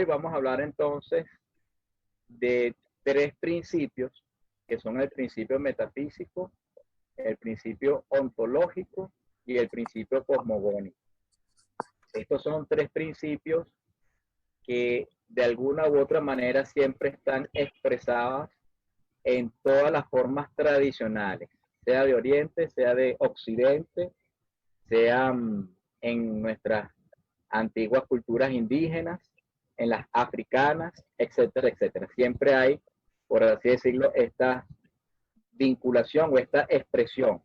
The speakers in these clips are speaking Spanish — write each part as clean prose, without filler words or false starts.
hoy vamos a hablar entonces de tres principios, que son el principio metafísico, el principio ontológico y el principio cosmogónico. Estos son tres principios que de alguna u otra manera siempre están expresadas en todas las formas tradicionales, sea de Oriente, sea de Occidente, sea en nuestras antiguas culturas indígenas, en las africanas, etcétera, etcétera. Siempre hay, por así decirlo, esta vinculación o esta expresión.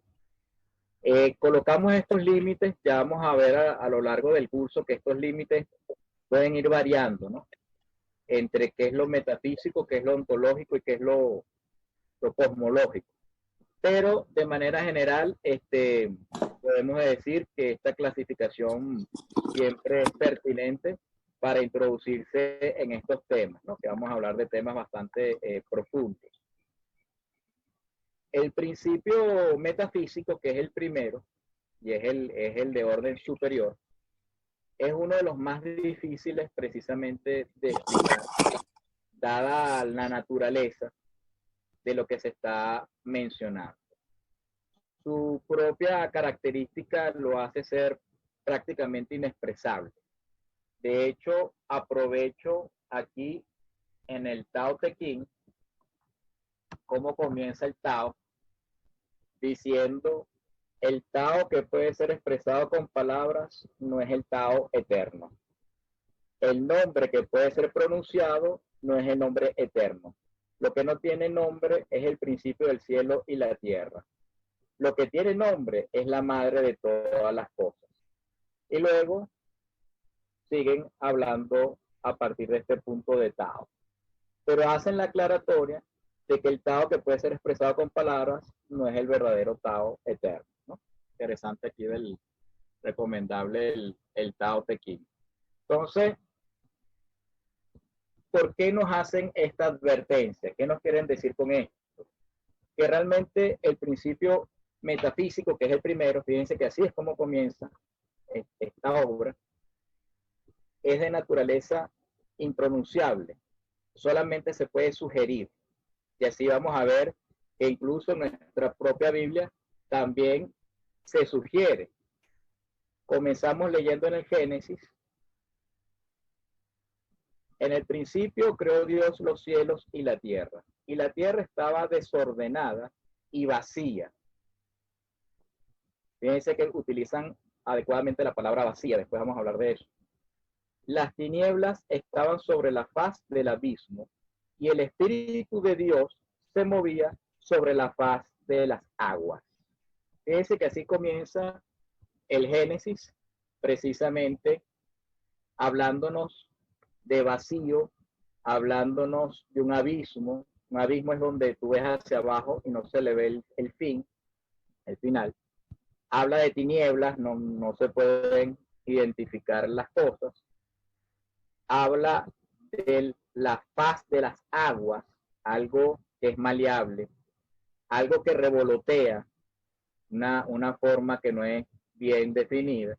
Colocamos estos límites, ya vamos a ver a lo largo del curso que estos límites pueden ir variando, ¿no? Entre qué es lo metafísico, qué es lo ontológico y qué es lo cosmológico. Pero de manera general, podemos decir que esta clasificación siempre es pertinente para introducirse en estos temas, ¿no? Que vamos a hablar de temas bastante profundos. El principio metafísico, que es el primero, y es el de orden superior, es uno de los más difíciles precisamente de explicar, dada la naturaleza de lo que se está mencionando. Su propia característica lo hace ser prácticamente inexpresable. De hecho, aprovecho aquí en el Tao Te Ching cómo comienza el Tao, diciendo: el Tao que puede ser expresado con palabras no es el Tao eterno. El nombre que puede ser pronunciado no es el nombre eterno. Lo que no tiene nombre es el principio del cielo y la tierra. Lo que tiene nombre es la madre de todas las cosas. Y luego siguen hablando a partir de este punto de Tao. Pero hacen la aclaratoria de que el Tao que puede ser expresado con palabras no es el verdadero Tao eterno, ¿no? Interesante aquí recomendable el Tao Te Ching. Entonces, ¿por qué nos hacen esta advertencia? ¿Qué nos quieren decir con esto? Que realmente el principio metafísico, que es el primero, fíjense que así es como comienza esta obra, es de naturaleza impronunciable, solamente se puede sugerir. Y así vamos a ver que incluso en nuestra propia Biblia también se sugiere. Comenzamos leyendo en el Génesis: en el principio creó Dios los cielos y la tierra estaba desordenada y vacía. Fíjense que utilizan adecuadamente la palabra vacía, después vamos a hablar de eso. Las tinieblas estaban sobre la faz del abismo y el Espíritu de Dios se movía sobre la faz de las aguas. Fíjense que así comienza el Génesis, precisamente hablándonos de vacío, hablándonos de un abismo. Un abismo es donde tú ves hacia abajo y no se le ve el fin, el final. Habla de tinieblas, no se pueden identificar las cosas. Habla de la faz de las aguas, algo que es maleable, algo que revolotea, una forma que no es bien definida.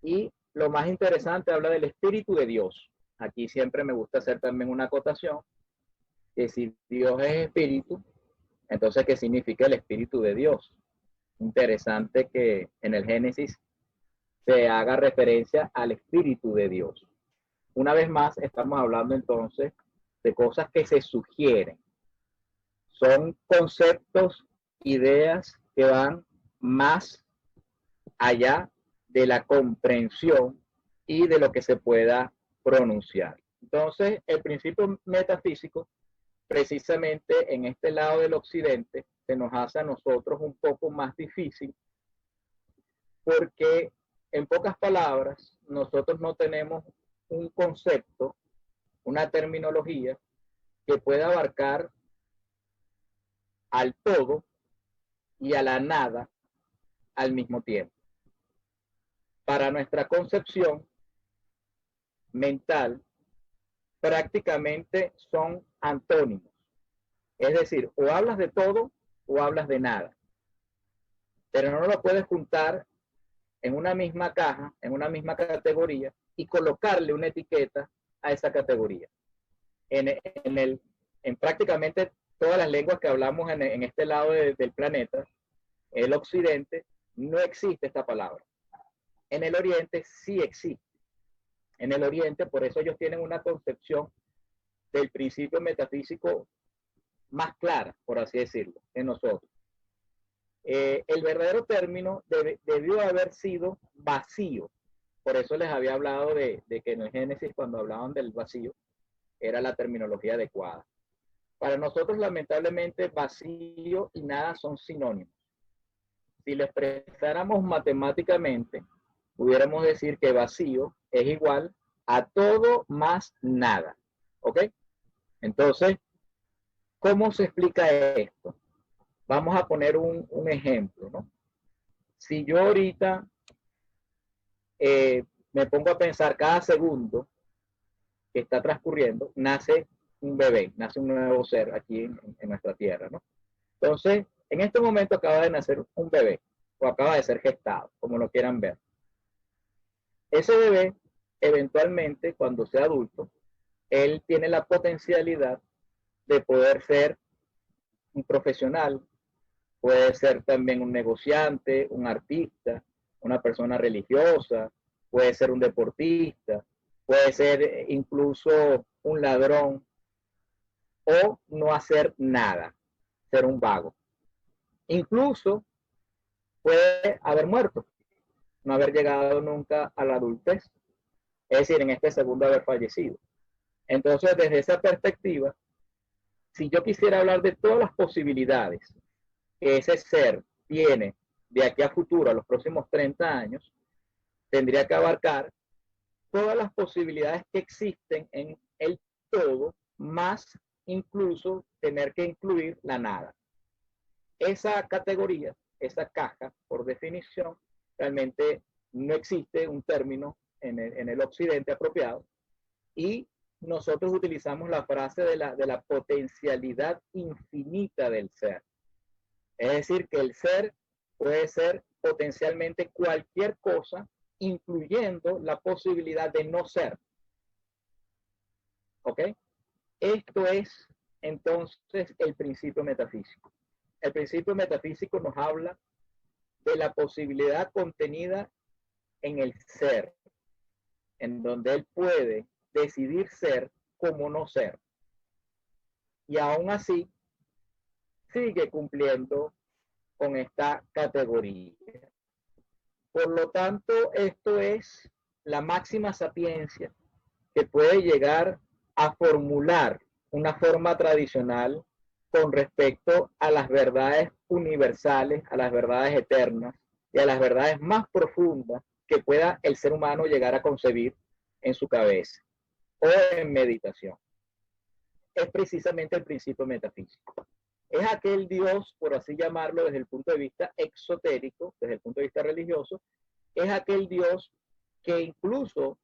Y lo más interesante, habla del Espíritu de Dios. Aquí siempre me gusta hacer también una acotación, que si Dios es espíritu, entonces ¿qué significa el Espíritu de Dios? Interesante que en el Génesis se haga referencia al Espíritu de Dios. Una vez más, estamos hablando entonces de cosas que se sugieren. Son conceptos, ideas que van más allá de la comprensión y de lo que se pueda pronunciar. Entonces, el principio metafísico, precisamente en este lado del occidente, se nos hace a nosotros un poco más difícil, porque en pocas palabras, nosotros no tenemos un concepto, una terminología que pueda abarcar al todo y a la nada al mismo tiempo. Para nuestra concepción mental, prácticamente son antónimos. Es decir, o hablas de todo o hablas de nada. Pero no lo puedes juntar en una misma caja, en una misma categoría, y colocarle una etiqueta a esa categoría. En prácticamente todas las lenguas que hablamos en este lado del planeta, el occidente, no existe esta palabra. En el oriente sí existe. En el oriente, por eso ellos tienen una concepción del principio metafísico más clara, por así decirlo, en nosotros. El verdadero término debió haber sido vacío. Por eso les había hablado de que en el Génesis, cuando hablaban del vacío, era la terminología adecuada. Para nosotros, lamentablemente, vacío y nada son sinónimos. Si lo expresáramos matemáticamente, pudiéramos decir que vacío es igual a todo más nada. ¿Ok? Entonces, ¿cómo se explica esto? Vamos a poner un ejemplo, ¿no? Si yo ahorita me pongo a pensar cada segundo que está transcurriendo, nace un bebé, nace un nuevo ser aquí en nuestra tierra, ¿no? Entonces, en este momento acaba de nacer un bebé, o acaba de ser gestado, como lo quieran ver. Ese bebé, eventualmente, cuando sea adulto, él tiene la potencialidad de poder ser un profesional, puede ser también un negociante, un artista, una persona religiosa, puede ser un deportista, puede ser incluso un ladrón, o no hacer nada, ser un vago. Incluso puede haber muerto, no haber llegado nunca a la adultez, es decir, en este segundo haber fallecido. Entonces, desde esa perspectiva, si yo quisiera hablar de todas las posibilidades que ese ser tiene de aquí a futuro, a los próximos 30 años, tendría que abarcar todas las posibilidades que existen en el todo, más incluso tener que incluir la nada. Esa categoría, esa caja, por definición, realmente no existe un término en el occidente apropiado, y nosotros utilizamos la frase de la potencialidad infinita del ser. Es decir, que el ser puede ser potencialmente cualquier cosa, incluyendo la posibilidad de no ser. ¿Ok? Esto es entonces el principio metafísico. El principio metafísico nos habla de la posibilidad contenida en el ser, en donde él puede decidir ser como no ser. Y aún así, sigue cumpliendo con esta categoría. Por lo tanto, esto es la máxima sapiencia que puede llegar a formular una forma tradicional con respecto a las verdades universales, a las verdades eternas y a las verdades más profundas que pueda el ser humano llegar a concebir en su cabeza o en meditación. Es precisamente el principio metafísico. Es aquel Dios, por así llamarlo desde el punto de vista exotérico, desde el punto de vista religioso, es aquel Dios que incluso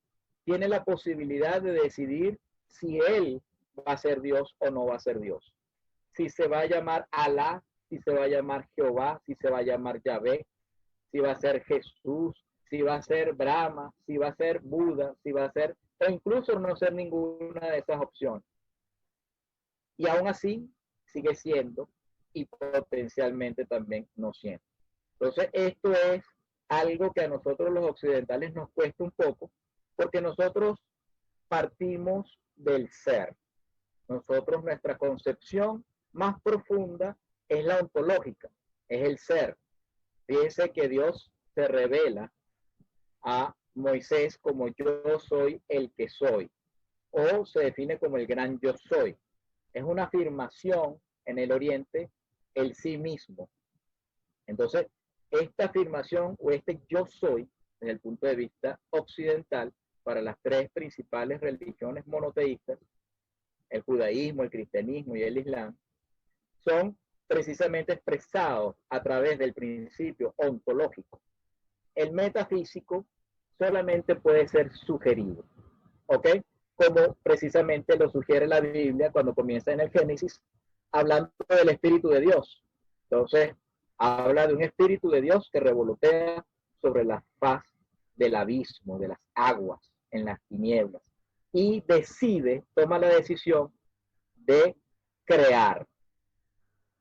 tiene la posibilidad de decidir si él va a ser Dios o no va a ser Dios. Si se va a llamar Alá, si se va a llamar Jehová, si se va a llamar Yahvé, si va a ser Jesús, si va a ser Brahma, si va a ser Buda, si va a ser, o incluso no ser ninguna de esas opciones. Y aún así sigue siendo y potencialmente también no siendo. Entonces, esto es algo que a nosotros los occidentales nos cuesta un poco, porque nosotros partimos del ser. Nosotros, nuestra concepción más profunda es la ontológica, es el ser. Fíjense que Dios se revela a Moisés como yo soy el que soy, o se define como el gran yo soy. Es una afirmación en el oriente, el sí mismo. Entonces, esta afirmación o este yo soy, desde el punto de vista occidental, para las tres principales religiones monoteístas, el judaísmo, el cristianismo y el islam, son precisamente expresados a través del principio ontológico. El metafísico solamente puede ser sugerido, ¿ok? Como precisamente lo sugiere la Biblia cuando comienza en el Génesis, hablando del Espíritu de Dios. Entonces, habla de un Espíritu de Dios que revolotea sobre la faz del abismo, de las aguas, en las tinieblas. y toma la decisión de crear.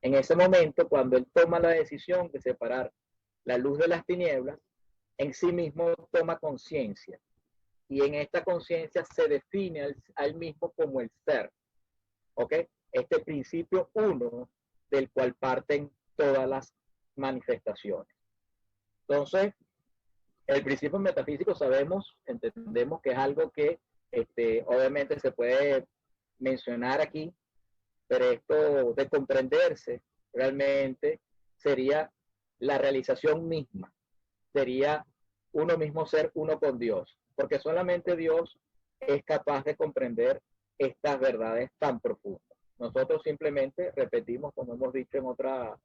En ese momento, cuando él toma la decisión de separar la luz de las tinieblas, en sí mismo toma conciencia. Y en esta conciencia se define al mismo como el ser. ¿Ok? Este principio uno del cual parten todas las manifestaciones. Entonces, el principio metafísico entendemos que es algo que obviamente se puede mencionar aquí, pero esto de comprenderse realmente sería la realización misma, sería uno mismo ser uno con Dios, porque solamente Dios es capaz de comprender estas verdades tan profundas. Nosotros simplemente repetimos, como hemos dicho en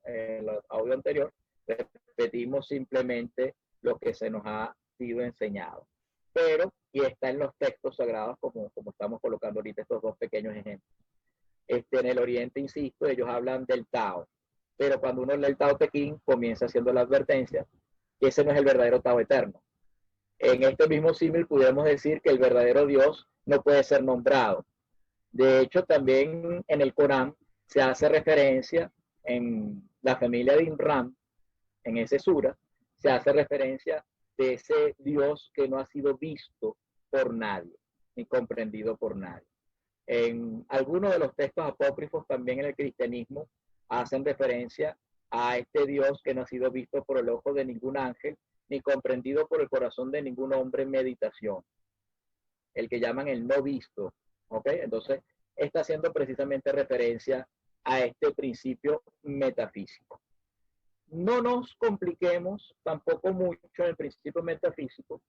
el audio anterior, repetimos simplemente lo que se nos ha sido enseñado. Pero, y está en los textos sagrados, como estamos colocando ahorita estos dos pequeños ejemplos. En el Oriente, insisto, ellos hablan del Tao, pero cuando uno lee el Tao Te Ching, comienza haciendo la advertencia que ese no es el verdadero Tao eterno. En este mismo símil pudiéramos decir que el verdadero Dios no puede ser nombrado. De hecho, también en el Corán se hace referencia en la familia de Imran, en ese sura, se hace referencia de ese Dios que no ha sido visto por nadie, ni comprendido por nadie. En algunos de los textos apócrifos también en el cristianismo hacen referencia a este Dios que no ha sido visto por el ojo de ningún ángel, ni comprendido por el corazón de ningún hombre en meditación. El que llaman el no visto. ¿Ok? Entonces, está haciendo precisamente referencia a este principio metafísico. No nos compliquemos tampoco mucho en el principio metafísico,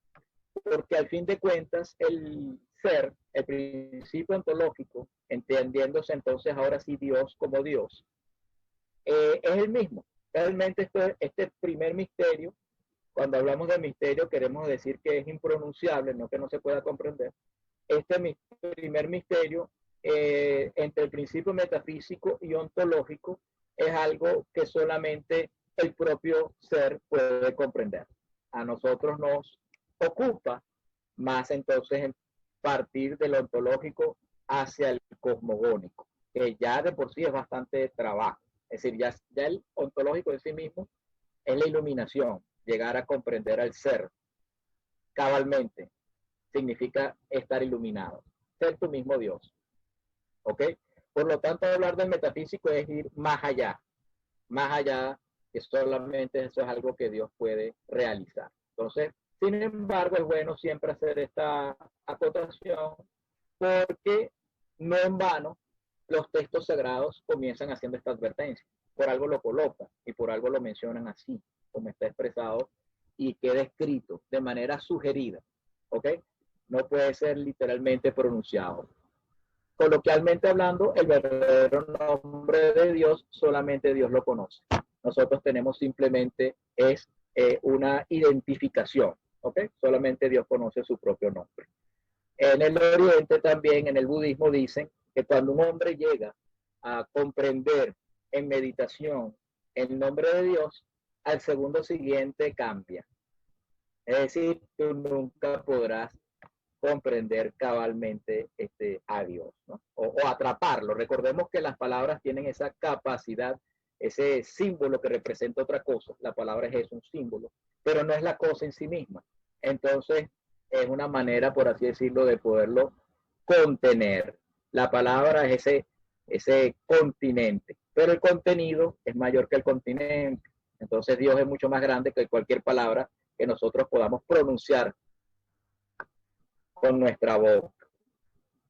porque al fin de cuentas el ser, el principio ontológico, entendiéndose entonces ahora sí Dios como Dios, es el mismo. Realmente este primer misterio, cuando hablamos de misterio queremos decir que es impronunciable, no que no se pueda comprender. Este primer misterio entre el principio metafísico y ontológico es algo que solamente el propio ser puede comprender. A nosotros nos ocupa más entonces en partir de lo ontológico hacia el cosmogónico, que ya de por sí es bastante trabajo. Es decir, ya el ontológico en sí mismo es la iluminación, llegar a comprender al ser cabalmente, significa estar iluminado, ser tu mismo Dios. ¿Ok? Por lo tanto, hablar del metafísico es ir más allá, que solamente eso es algo que Dios puede realizar. Entonces, sin embargo, es bueno siempre hacer esta acotación porque no en vano los textos sagrados comienzan haciendo esta advertencia. Por algo lo colocan y por algo lo mencionan así, como está expresado y queda escrito de manera sugerida. ¿Ok? No puede ser literalmente pronunciado. Coloquialmente hablando, el verdadero nombre de Dios solamente Dios lo conoce. Nosotros tenemos simplemente una identificación, ¿ok? Solamente Dios conoce su propio nombre. En el Oriente también, en el budismo, dicen que cuando un hombre llega a comprender en meditación el nombre de Dios, al segundo siguiente cambia. Es decir, tú nunca podrás comprender cabalmente a Dios, ¿no? O atraparlo. Recordemos que las palabras tienen esa capacidad, ese símbolo que representa otra cosa. La palabra es un símbolo, pero no es la cosa en sí misma. Entonces, es una manera, por así decirlo, de poderlo contener. La palabra es ese continente, pero el contenido es mayor que el continente. Entonces, Dios es mucho más grande que cualquier palabra que nosotros podamos pronunciar con nuestra boca.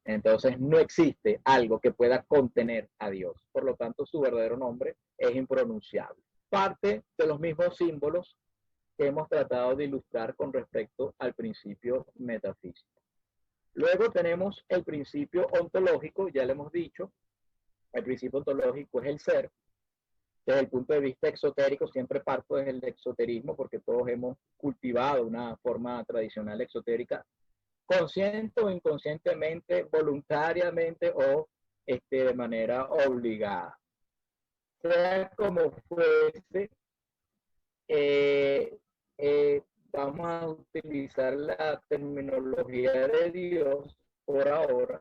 Entonces no existe algo que pueda contener a Dios. Por lo tanto, su verdadero nombre es impronunciable. Parte de los mismos símbolos que hemos tratado de ilustrar con respecto al principio metafísico. Luego tenemos el principio ontológico, ya le hemos dicho, el principio ontológico es el ser. Desde el punto de vista exotérico, siempre parto desde el exoterismo, porque todos hemos cultivado una forma tradicional exotérica, consciente o inconscientemente, voluntariamente o de manera obligada. Sea como fuese, vamos a utilizar la terminología de Dios por ahora.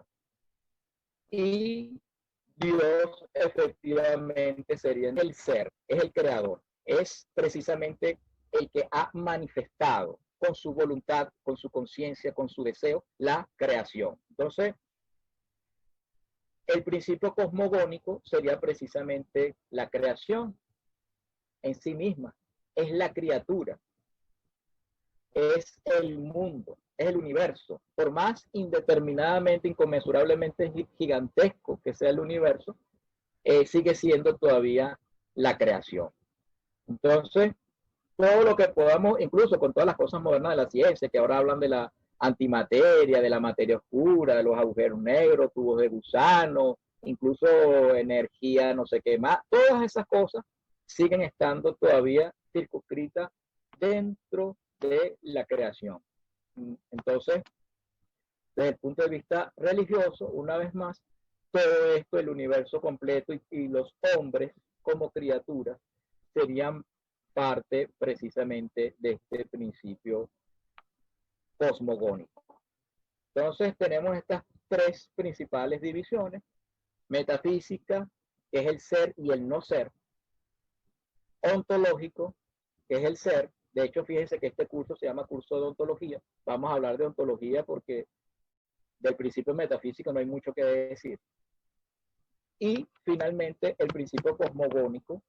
Y Dios efectivamente sería el ser, es el creador, es precisamente el que ha manifestado con su voluntad, con su conciencia, con su deseo, la creación. Entonces, el principio cosmogónico sería precisamente la creación en sí misma, es la criatura, es el mundo, es el universo. Por más indeterminadamente, inconmensurablemente gigantesco que sea el universo, sigue siendo todavía la creación. Entonces, todo lo que podamos, incluso con todas las cosas modernas de la ciencia, que ahora hablan de la antimateria, de la materia oscura, de los agujeros negros, tubos de gusano, incluso energía, no sé qué más, todas esas cosas siguen estando todavía circunscritas dentro de la creación. Entonces, desde el punto de vista religioso, una vez más, todo esto, el universo completo y los hombres como criaturas serían parte precisamente de este principio cosmogónico. Entonces tenemos estas tres principales divisiones: metafísica, que es el ser y el no ser; ontológico, que es el ser. De hecho, fíjense que este curso se llama curso de ontología. Vamos a hablar de ontología porque del principio metafísico no hay mucho que decir. Y finalmente el principio cosmogónico,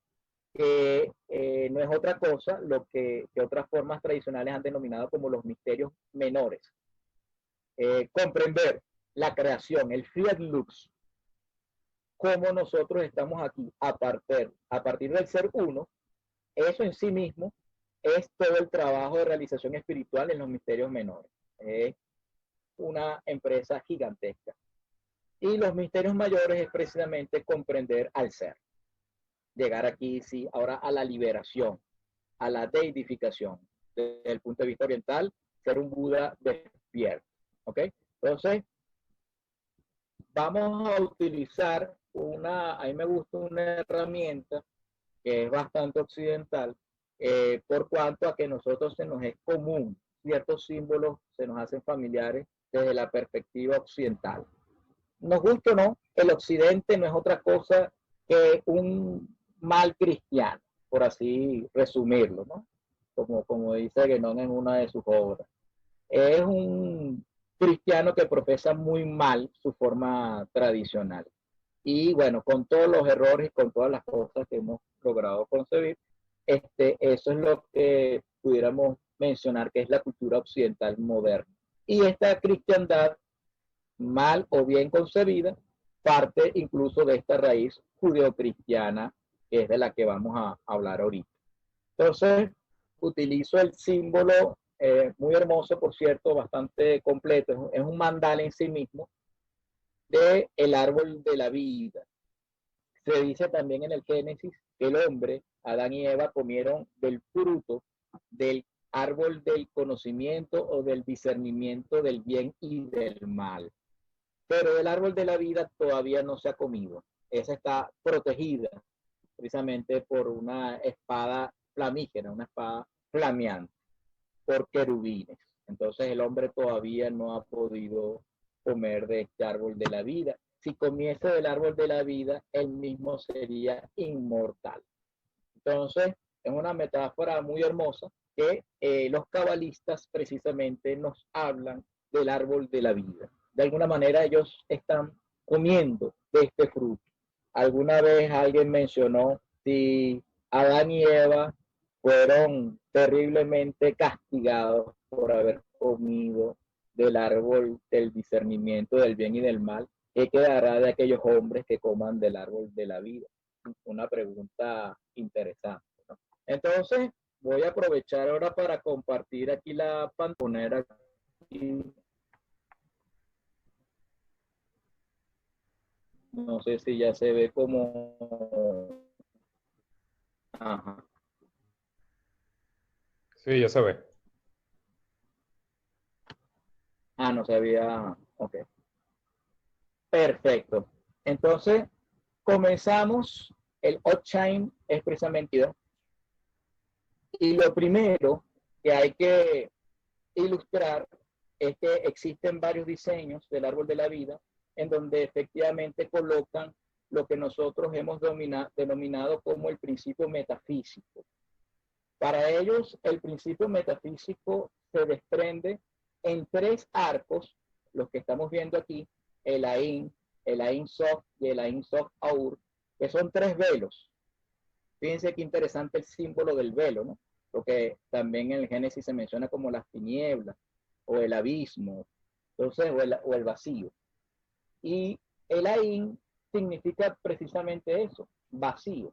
que no es otra cosa lo que otras formas tradicionales han denominado como los misterios menores. Comprender la creación, el fiat lux, cómo nosotros estamos aquí a partir del ser uno, eso en sí mismo es todo el trabajo de realización espiritual en los misterios menores. Es una empresa gigantesca. Y los misterios mayores es precisamente comprender al ser. Llegar aquí, sí, ahora a la liberación, a la deidificación. Desde el punto de vista oriental, ser un Buda despierto. ¿Ok? Entonces, vamos a utilizar a mí me gusta una herramienta que es bastante occidental, por cuanto a que nosotros se nos es común, ciertos símbolos se nos hacen familiares desde la perspectiva occidental. Nos gusta o no, el occidente no es otra cosa que un mal cristiano, por así resumirlo, ¿no? Como dice Guénon en una de sus obras. Es un cristiano que profesa muy mal su forma tradicional. Y bueno, con todos los errores y con todas las cosas que hemos logrado concebir, eso es lo que pudiéramos mencionar que es la cultura occidental moderna. Y esta cristiandad, mal o bien concebida, parte incluso de esta raíz judeocristiana, que es de la que vamos a hablar ahorita. Entonces, utilizo el símbolo, muy hermoso, por cierto, bastante completo, es un mandala en sí mismo, de el árbol de la vida. Se dice también en el Génesis que el hombre, Adán y Eva, comieron del fruto del árbol del conocimiento o del discernimiento del bien y del mal. Pero el árbol de la vida todavía no se ha comido. Esa está protegida precisamente por una espada flamígera, una espada flameante, por querubines. Entonces el hombre todavía no ha podido comer de este árbol de la vida. Si comiese del árbol de la vida, él mismo sería inmortal. Entonces, es una metáfora muy hermosa que los cabalistas precisamente nos hablan del árbol de la vida. De alguna manera ellos están comiendo de este fruto. Alguna vez alguien mencionó si Adán y Eva fueron terriblemente castigados por haber comido del árbol del discernimiento del bien y del mal. ¿Qué quedará de aquellos hombres que coman del árbol de la vida? Una pregunta interesante, ¿no? Entonces, voy a aprovechar ahora para compartir aquí la pantalla. No sé si ya se ve como... Ajá. Sí, ya se ve. Ah, no sabía. Ok. Perfecto. Entonces, comenzamos. El Outshine es precisamente. Y lo primero que hay que ilustrar es que existen varios diseños del árbol de la vida en donde efectivamente colocan lo que nosotros hemos denominado como el principio metafísico. Para ellos, el principio metafísico se desprende en tres arcos, los que estamos viendo aquí, el Ain Sof y el Ain Sof Aur, que son tres velos. Fíjense qué interesante el símbolo del velo, ¿no? Lo que también en el Génesis se menciona como las tinieblas, o el abismo, entonces, o el vacío. Y el Ain significa precisamente eso, vacío.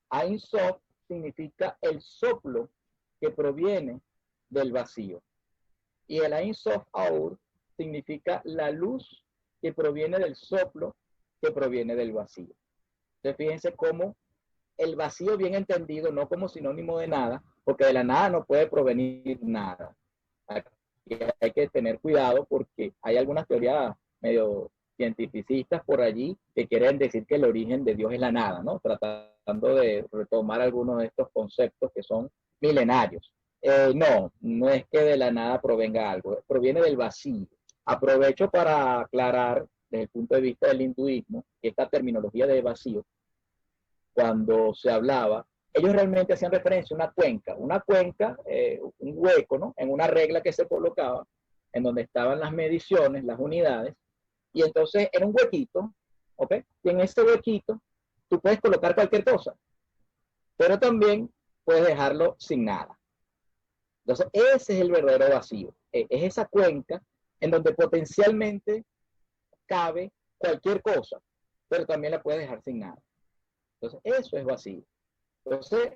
Ain Sof significa el soplo que proviene del vacío. Y el Ain Sof Aur significa la luz que proviene del soplo que proviene del vacío. Entonces, fíjense cómo el vacío bien entendido, no como sinónimo de nada, porque de la nada no puede provenir nada. Aquí hay que tener cuidado porque hay algunas teorías medio cientificistas por allí que quieren decir que el origen de Dios es la nada, ¿no? Tratando de retomar algunos de estos conceptos que son milenarios. No es que de la nada provenga algo, proviene del vacío. Aprovecho para aclarar desde el punto de vista del hinduismo que esta terminología de vacío, cuando se hablaba, ellos realmente hacían referencia a una cuenca, un hueco, ¿no? En una regla que se colocaba, en donde estaban las mediciones, las unidades, y entonces era un huequito, ¿ok? Y en ese huequito tú puedes colocar cualquier cosa, pero también puedes dejarlo sin nada. Entonces ese es el verdadero vacío, es esa cuenca en donde potencialmente cabe cualquier cosa, pero también la puedes dejar sin nada. Entonces eso es vacío. Entonces,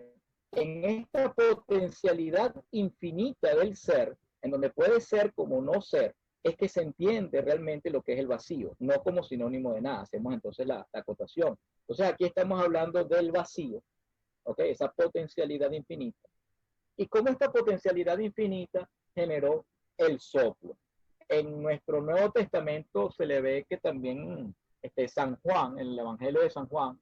en esta potencialidad infinita del ser, en donde puede ser como no ser, es que se entiende realmente lo que es el vacío, no como sinónimo de nada. Hacemos entonces la acotación. Entonces, aquí estamos hablando del vacío, ¿ok? Esa potencialidad infinita. Y cómo esta potencialidad infinita generó el soplo. En nuestro Nuevo Testamento se le ve que también San Juan, en el Evangelio de San Juan,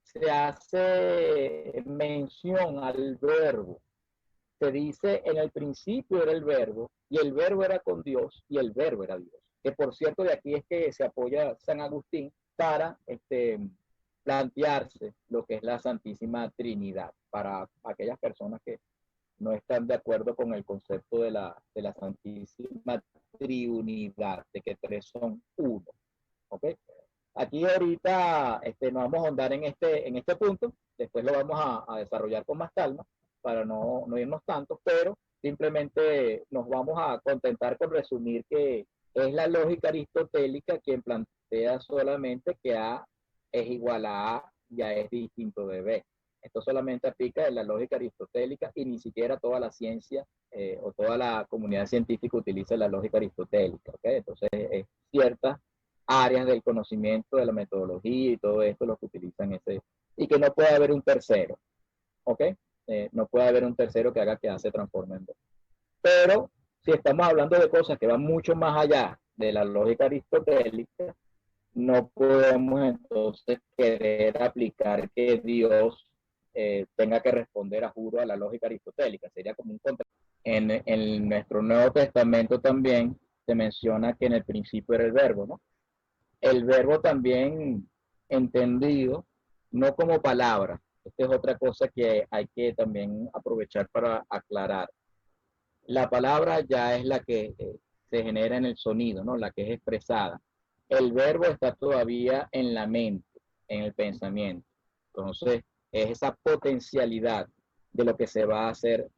se hace mención al verbo. Se dice, en el principio era el verbo, y el verbo era con Dios, y el verbo era Dios. Que por cierto, de aquí es que se apoya San Agustín para plantearse lo que es la Santísima Trinidad, para aquellas personas que no están de acuerdo con el concepto de la Santísima Trinidad, de que tres son uno. ¿Ok? Aquí ahorita nos vamos a ahondar en este punto, después lo vamos a desarrollar con más calma para no irnos tanto, pero simplemente nos vamos a contentar con resumir que es la lógica aristotélica quien plantea solamente que A es igual a A y A es distinto de B. Esto solamente aplica en la lógica aristotélica y ni siquiera toda la ciencia o toda la comunidad científica utiliza la lógica aristotélica. ¿Okay? Entonces es cierta áreas del conocimiento, de la metodología y todo esto, lo que utilizan y que no puede haber un tercero, ¿ok? No puede haber un tercero que haga que A se transforme en B. Pero si estamos hablando de cosas que van mucho más allá de la lógica aristotélica, no podemos entonces querer aplicar que Dios tenga que responder a juro a la lógica aristotélica. Sería como un contra. En nuestro Nuevo Testamento también se menciona que en el principio era el verbo, ¿no? El verbo también entendido no como palabra. Esta es otra cosa que hay que también aprovechar para aclarar. La palabra ya es la que se genera en el sonido, ¿no? La que es expresada. El verbo está todavía en la mente, en el pensamiento. Entonces, es esa potencialidad de lo que se va a hacer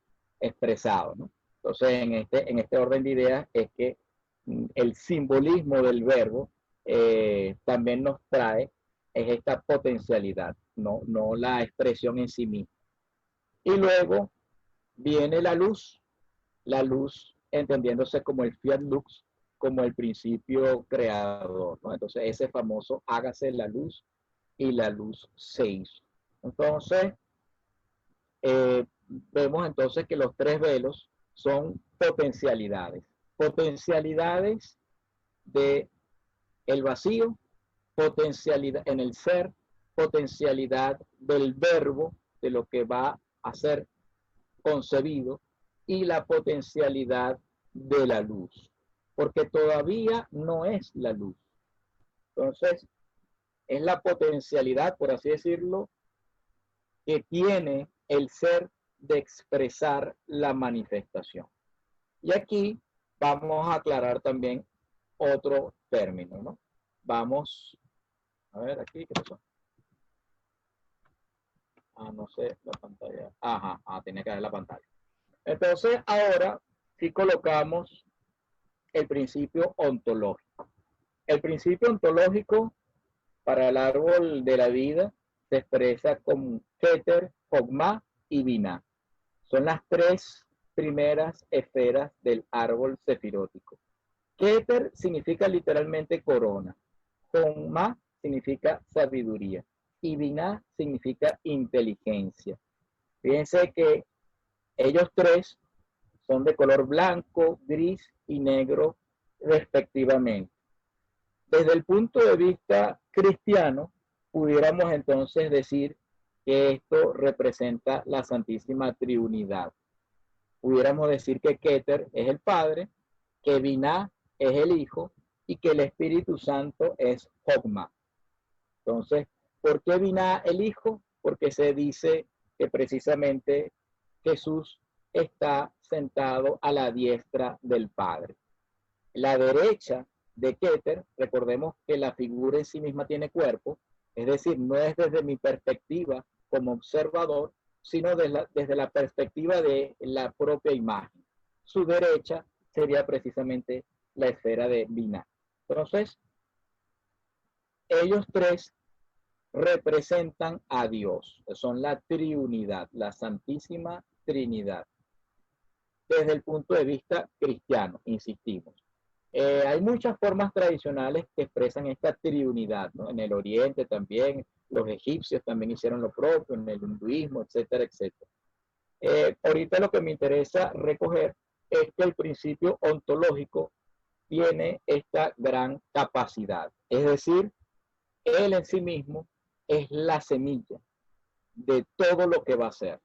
expresado, ¿no? Entonces, en este orden de ideas es que el simbolismo del verbo también nos trae es esta potencialidad, no la expresión en sí misma. Y luego viene la luz entendiéndose como el fiat lux, como el principio creador, ¿no? Entonces ese famoso hágase la luz y la luz se hizo. Entonces, vemos entonces que los tres velos son potencialidades de el vacío, potencialidad en el ser, potencialidad del verbo, de lo que va a ser concebido, y la potencialidad de la luz, porque todavía no es la luz. Entonces, es la potencialidad, por así decirlo, que tiene el ser de expresar la manifestación. Y aquí vamos a aclarar también otro término, ¿no? Vamos a ver aquí, ¿qué pasó? No sé, la pantalla. Ajá, tenía que ver la pantalla. Entonces, ahora sí colocamos el principio ontológico. El principio ontológico para el árbol de la vida se expresa como Keter, Jogma y Binah. Son las tres primeras esferas del árbol sefirótico. Keter significa literalmente corona. Jogma significa sabiduría. Y Binah significa inteligencia. Fíjense que ellos tres son de color blanco, gris y negro respectivamente. Desde el punto de vista cristiano, pudiéramos entonces decir que esto representa la Santísima Trinidad. Pudiéramos decir que Keter es el Padre, que Binah es el Hijo y que el Espíritu Santo es Jogma. Entonces, ¿por qué Binah el Hijo? Porque se dice que precisamente Jesús está sentado a la diestra del Padre. La derecha de Keter, recordemos que la figura en sí misma tiene cuerpo, es decir, no es desde mi perspectiva como observador, sino desde la perspectiva de la propia imagen. Su derecha sería precisamente la esfera de Binah. Entonces, ellos tres representan a Dios, son la Trinidad, la Santísima Trinidad, desde el punto de vista cristiano, insistimos. Hay muchas formas tradicionales que expresan esta triunidad, ¿no? En el Oriente también, los egipcios también hicieron lo propio, en el hinduismo, etcétera, etcétera. Ahorita lo que me interesa recoger es que el principio ontológico tiene esta gran capacidad, es decir, él en sí mismo es la semilla de todo lo que va a ser.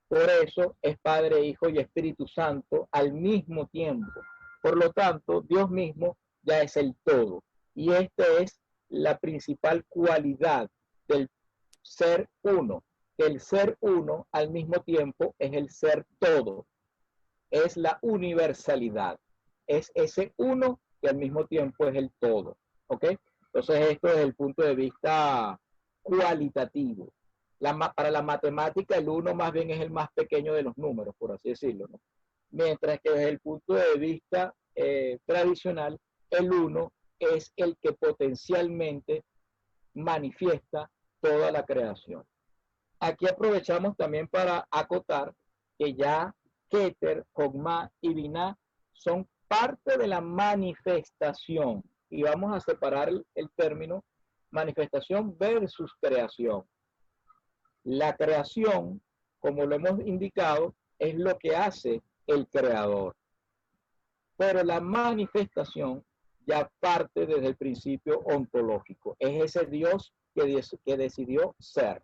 Por eso es Padre, Hijo y Espíritu Santo al mismo tiempo. Por lo tanto, Dios mismo ya es el todo. Y esta es la principal cualidad del ser uno. Que el ser uno al mismo tiempo es el ser todo. Es la universalidad. Es ese uno que al mismo tiempo es el todo. ¿Ok? Entonces, esto desde el punto de vista cualitativo. Para la matemática, el 1 más bien es el más pequeño de los números, por así decirlo, ¿no? Mientras que desde el punto de vista tradicional, el 1 es el que potencialmente manifiesta toda la creación. Aquí aprovechamos también para acotar que ya Keter, Jogma y Binah son parte de la manifestación. Y vamos a separar el término manifestación versus creación. La creación, como lo hemos indicado, es lo que hace el creador. Pero la manifestación ya parte desde el principio ontológico. Es ese Dios que decidió ser.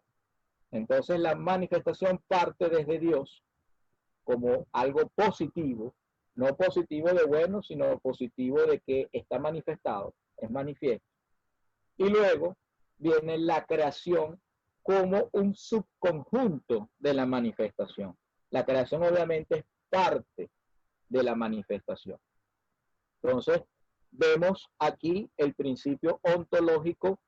Entonces la manifestación parte desde Dios como algo positivo, no positivo de bueno, sino positivo de que está manifestado, es manifiesto. Y luego viene la creación como un subconjunto de la manifestación. La creación obviamente es parte de la manifestación. Entonces, vemos aquí el principio ontológico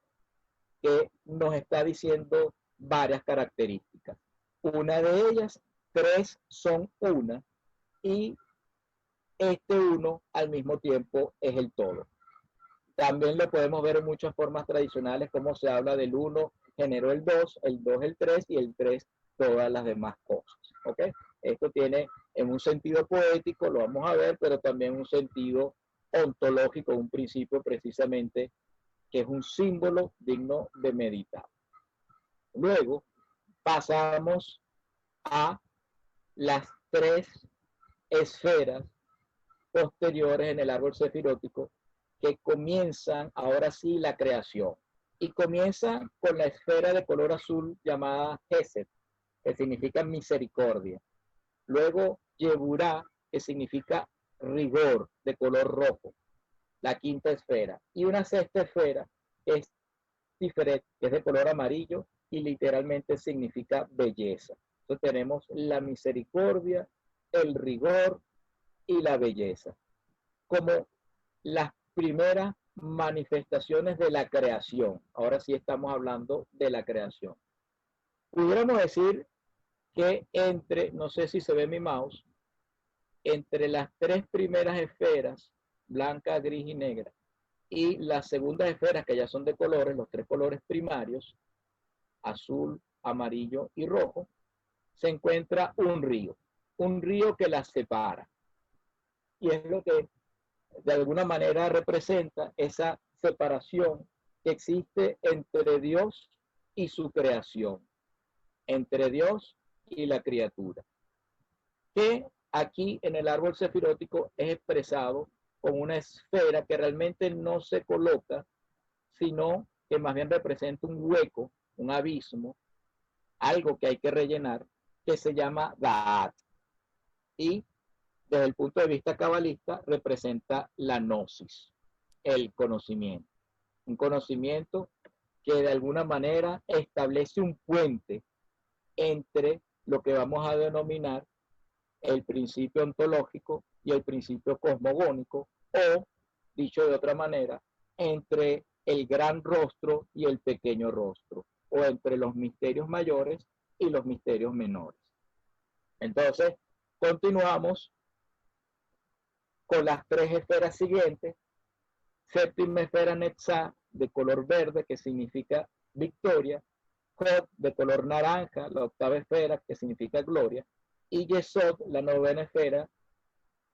que nos está diciendo varias características. Una de ellas, tres son una, y este uno al mismo tiempo es el todo. También lo podemos ver en muchas formas tradicionales, como se habla del 1 generó el 2 el 3 y el 3 todas las demás cosas. ¿Ok? Esto tiene en un sentido poético, lo vamos a ver, pero también un sentido ontológico, un principio precisamente que es un símbolo digno de meditar. Luego pasamos a las tres esferas posteriores en el árbol sefirótico que comienzan ahora sí la creación. Y comienza con la esfera de color azul llamada Hesed, que significa misericordia. Luego Yeburá, que significa rigor de color rojo, la quinta esfera, y una sexta esfera que es diferente, que es de color amarillo y literalmente significa belleza. Entonces tenemos la misericordia, el rigor y la belleza como las primeras manifestaciones de la creación. Ahora sí estamos hablando de la creación. Pudiéramos decir que entre, no sé si se ve mi mouse, entre las tres primeras esferas, blanca, gris y negra, y las segundas esferas que ya son de colores, los tres colores primarios, azul, amarillo y rojo, se encuentra un río que las separa. Y es lo que de alguna manera representa esa separación que existe entre Dios y su creación, entre Dios y la criatura, que aquí en el árbol sefirótico es expresado con una esfera que realmente no se coloca, sino que más bien representa un hueco, un abismo, algo que hay que rellenar, que se llama Da'at. Y desde el punto de vista cabalista representa la gnosis, el conocimiento. Un conocimiento que de alguna manera establece un puente entre lo que vamos a denominar el principio ontológico y el principio cosmogónico, o, dicho de otra manera, entre el gran rostro y el pequeño rostro, o entre los misterios mayores y los misterios menores. Entonces, continuamos con las tres esferas siguientes. Séptima esfera Netzah, de color verde, que significa victoria. Hod, de color naranja, la octava esfera, que significa gloria. Y Yesod, la novena esfera,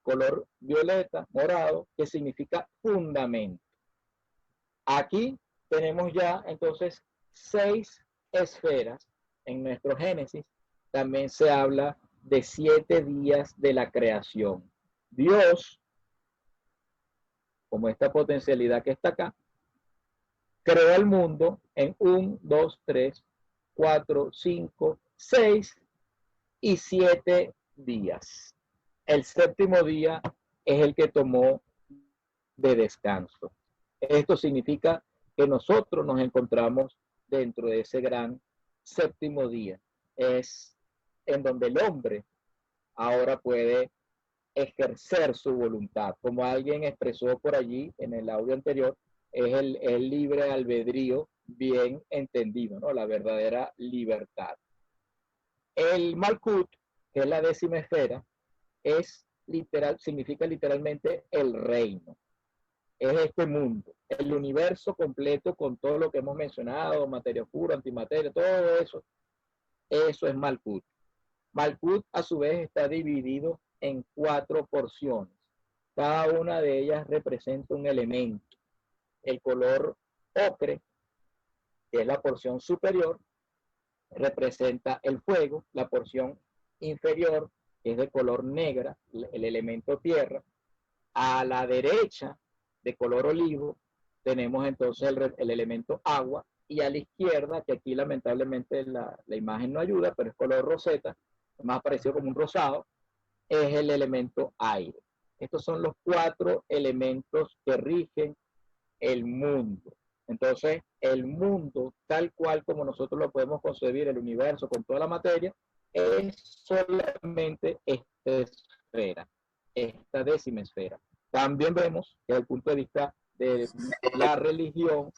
color violeta, morado, que significa fundamento. Aquí tenemos ya entonces 6 esferas. En nuestro Génesis también se habla de 7 días de la creación. Dios, como esta potencialidad que está acá, creó el mundo en 1, 2, 3, 4, 5, 6 y 7 días. El séptimo día es el que tomó de descanso. Esto significa que nosotros nos encontramos dentro de ese gran séptimo día. Es en donde el hombre ahora puede ejercer su voluntad. Como alguien expresó por allí en el audio anterior, es el libre albedrío bien entendido, ¿no? La verdadera libertad. El Malkut, que es la décima esfera, significa literalmente el reino. Es este mundo, el universo completo con todo lo que hemos mencionado, materia oscura, antimateria, todo eso. Eso es Malkut. Malkut a su vez está dividido en 4 porciones. Cada una de ellas representa un elemento. El color ocre, que es la porción superior, representa el fuego. La porción inferior, que es de color negra, el elemento tierra. A la derecha, de color olivo, tenemos entonces el elemento agua. Y a la izquierda, que aquí lamentablemente la imagen no ayuda, pero es color roseta, más parecido como un rosado, es el elemento aire. Estos son los 4 elementos que rigen el mundo. Entonces, el mundo, tal cual como nosotros lo podemos concebir, el universo con toda la materia, es solamente esta esfera, esta décima esfera. También vemos, desde el punto de vista de la religión,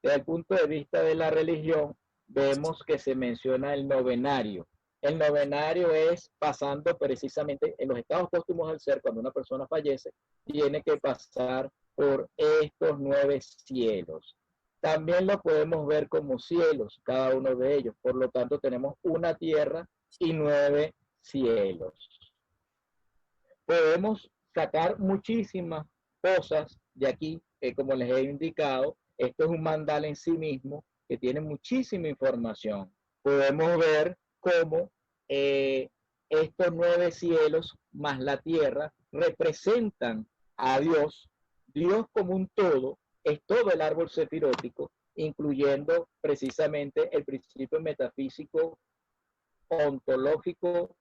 desde el punto de vista de la religión, vemos que se menciona el novenario. El novenario es pasando precisamente en los estados póstumos del ser, cuando una persona fallece, tiene que pasar por estos 9 cielos. También lo podemos ver como cielos, cada uno de ellos. Por lo tanto, tenemos una tierra y 9 cielos. Podemos sacar muchísimas cosas de aquí, como les he indicado. Esto es un mandala en sí mismo que tiene muchísima información. Podemos ver cómo estos 9 cielos más la tierra representan a Dios. Dios como un todo es todo el árbol sefirótico, incluyendo precisamente el principio metafísico, ontológico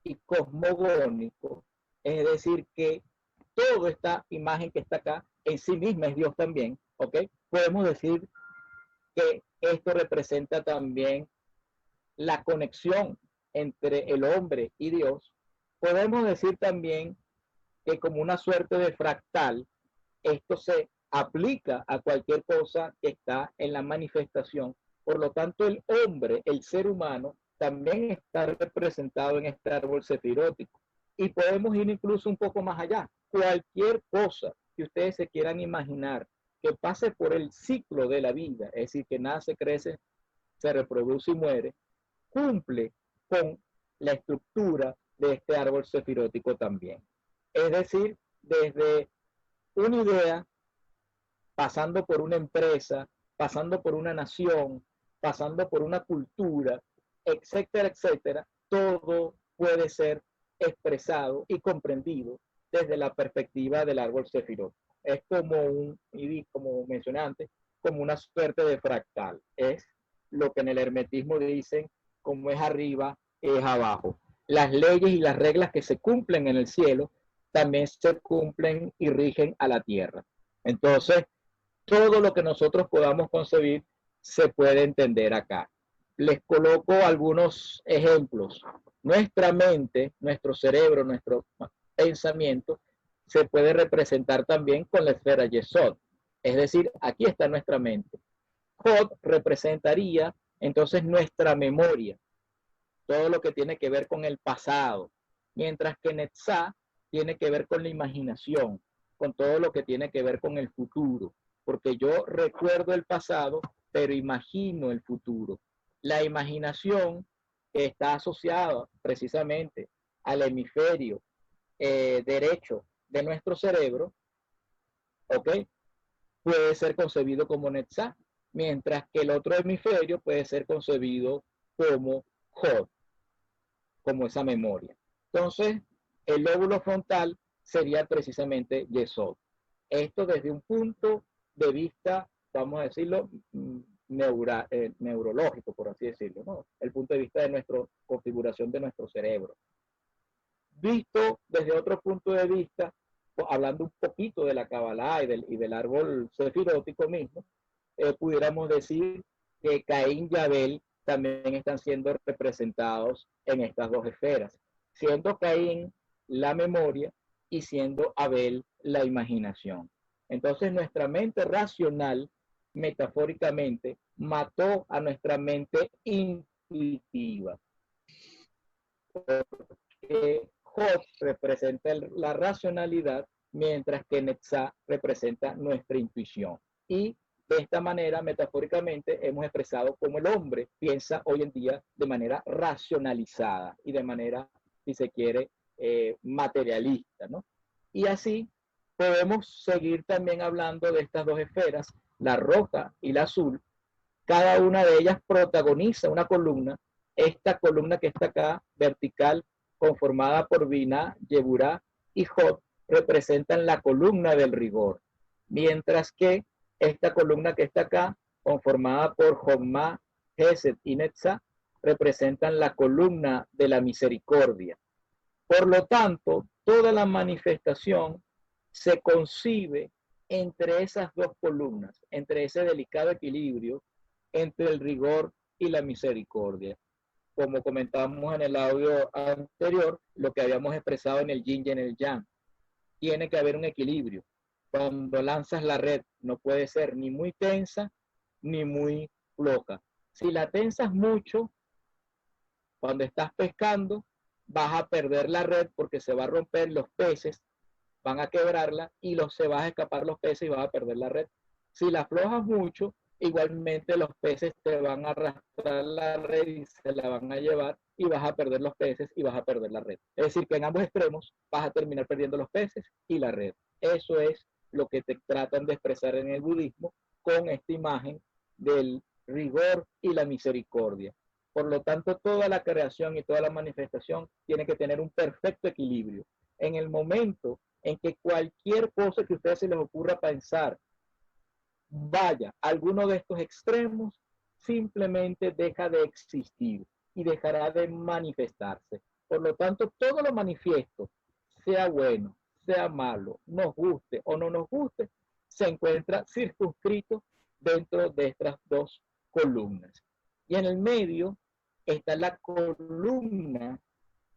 y cosmogónico, es decir, que toda esta imagen que está acá en sí misma es Dios también, ¿ok? Podemos decir que esto representa también la conexión entre el hombre y Dios. Podemos decir también que como una suerte de fractal, esto se aplica a cualquier cosa que está en la manifestación. Por lo tanto, el hombre, el ser humano, también está representado en este árbol sefirótico. Y podemos ir incluso un poco más allá. Cualquier cosa que ustedes se quieran imaginar que pase por el ciclo de la vida, es decir, que nace, crece, se reproduce y muere, cumple con la estructura de este árbol sefirótico también. Es decir, desde una idea, pasando por una empresa, pasando por una nación, pasando por una cultura, etcétera, etcétera, todo puede ser expresado y comprendido desde la perspectiva del árbol sefirótico. Es como mencioné antes, como una suerte de fractal. Es lo que en el hermetismo dicen, como es arriba, es abajo. Las leyes y las reglas que se cumplen en el cielo también se cumplen y rigen a la tierra. Entonces, todo lo que nosotros podamos concebir se puede entender acá. Les coloco algunos ejemplos. Nuestra mente, nuestro cerebro, nuestro pensamiento se puede representar también con la esfera Yesod. Es decir, aquí está nuestra mente. Hod representaría entonces nuestra memoria, todo lo que tiene que ver con el pasado, mientras que Netzah tiene que ver con la imaginación, con todo lo que tiene que ver con el futuro, porque yo recuerdo el pasado, pero imagino el futuro. La imaginación está asociada precisamente al hemisferio derecho de nuestro cerebro, ¿ok? Puede ser concebido como Netzah, mientras que el otro hemisferio puede ser concebido como Hod, como esa memoria. Entonces, el lóbulo frontal sería precisamente Yesod. Esto desde un punto de vista, vamos a decirlo, neurológico, por así decirlo, ¿no? El punto de vista de nuestra configuración de nuestro cerebro. Visto desde otro punto de vista, hablando un poquito de la Kabbalah y del árbol sefirótico mismo, pudiéramos decir que Caín y Abel también están siendo representados en estas dos esferas, siendo Caín la memoria y siendo Abel la imaginación. Entonces nuestra mente racional, metafóricamente, mató a nuestra mente intuitiva. Porque Hod representa la racionalidad, mientras que Netzah representa nuestra intuición. Y de esta manera, metafóricamente, hemos expresado cómo el hombre piensa hoy en día de manera racionalizada y de manera, si se quiere, materialista, ¿no? Y así podemos seguir también hablando de estas dos esferas, la roja y la azul. Cada una de ellas protagoniza una columna. Esta columna que está acá, vertical, conformada por Binah, Yeburá y Hod, representan la columna del rigor, mientras que esta columna que está acá, conformada por Jomá, Hesed y Netzah, representan la columna de la misericordia. Por lo tanto, toda la manifestación se concibe entre esas dos columnas, entre ese delicado equilibrio entre el rigor y la misericordia. Como comentamos en el audio anterior, lo que habíamos expresado en el yin y en el yang. Tiene que haber un equilibrio. Cuando lanzas la red, no puede ser ni muy tensa ni muy floja. Si la tensas mucho, cuando estás pescando, vas a perder la red porque se va a romper, los peces van a quebrarla y se van a escapar los peces y vas a perder la red. Si la aflojas mucho, igualmente los peces te van a arrastrar la red y se la van a llevar y vas a perder los peces y vas a perder la red. Es decir, que en ambos extremos vas a terminar perdiendo los peces y la red. Eso es lo que te tratan de expresar en el budismo con esta imagen del rigor y la misericordia. Por lo tanto, toda la creación y toda la manifestación tiene que tener un perfecto equilibrio. En el momento en que cualquier cosa que a ustedes se les ocurra pensar vaya a alguno de estos extremos, simplemente deja de existir y dejará de manifestarse. Por lo tanto, todo lo manifiesto, sea bueno, sea malo, nos guste o no nos guste, se encuentra circunscrito dentro de estas dos columnas. Y en el medio está la columna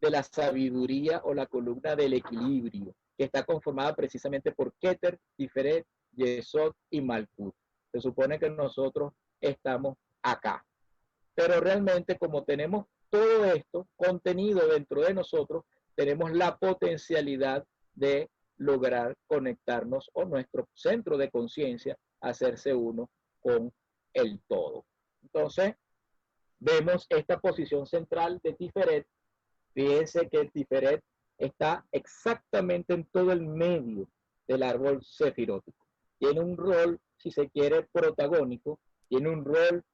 de la sabiduría o la columna del equilibrio, que está conformada precisamente por Keter, Tiferet, Yesod y Malkut. Se supone que nosotros estamos acá. Pero realmente, como tenemos todo esto contenido dentro de nosotros, tenemos la potencialidad de lograr conectarnos o nuestro centro de conciencia, hacerse uno con el todo. Entonces, vemos esta posición central de Tiferet. Fíjense que Tiferet está exactamente en todo el medio del árbol sefirótico. Tiene un rol, si se quiere, protagónico, tiene un rol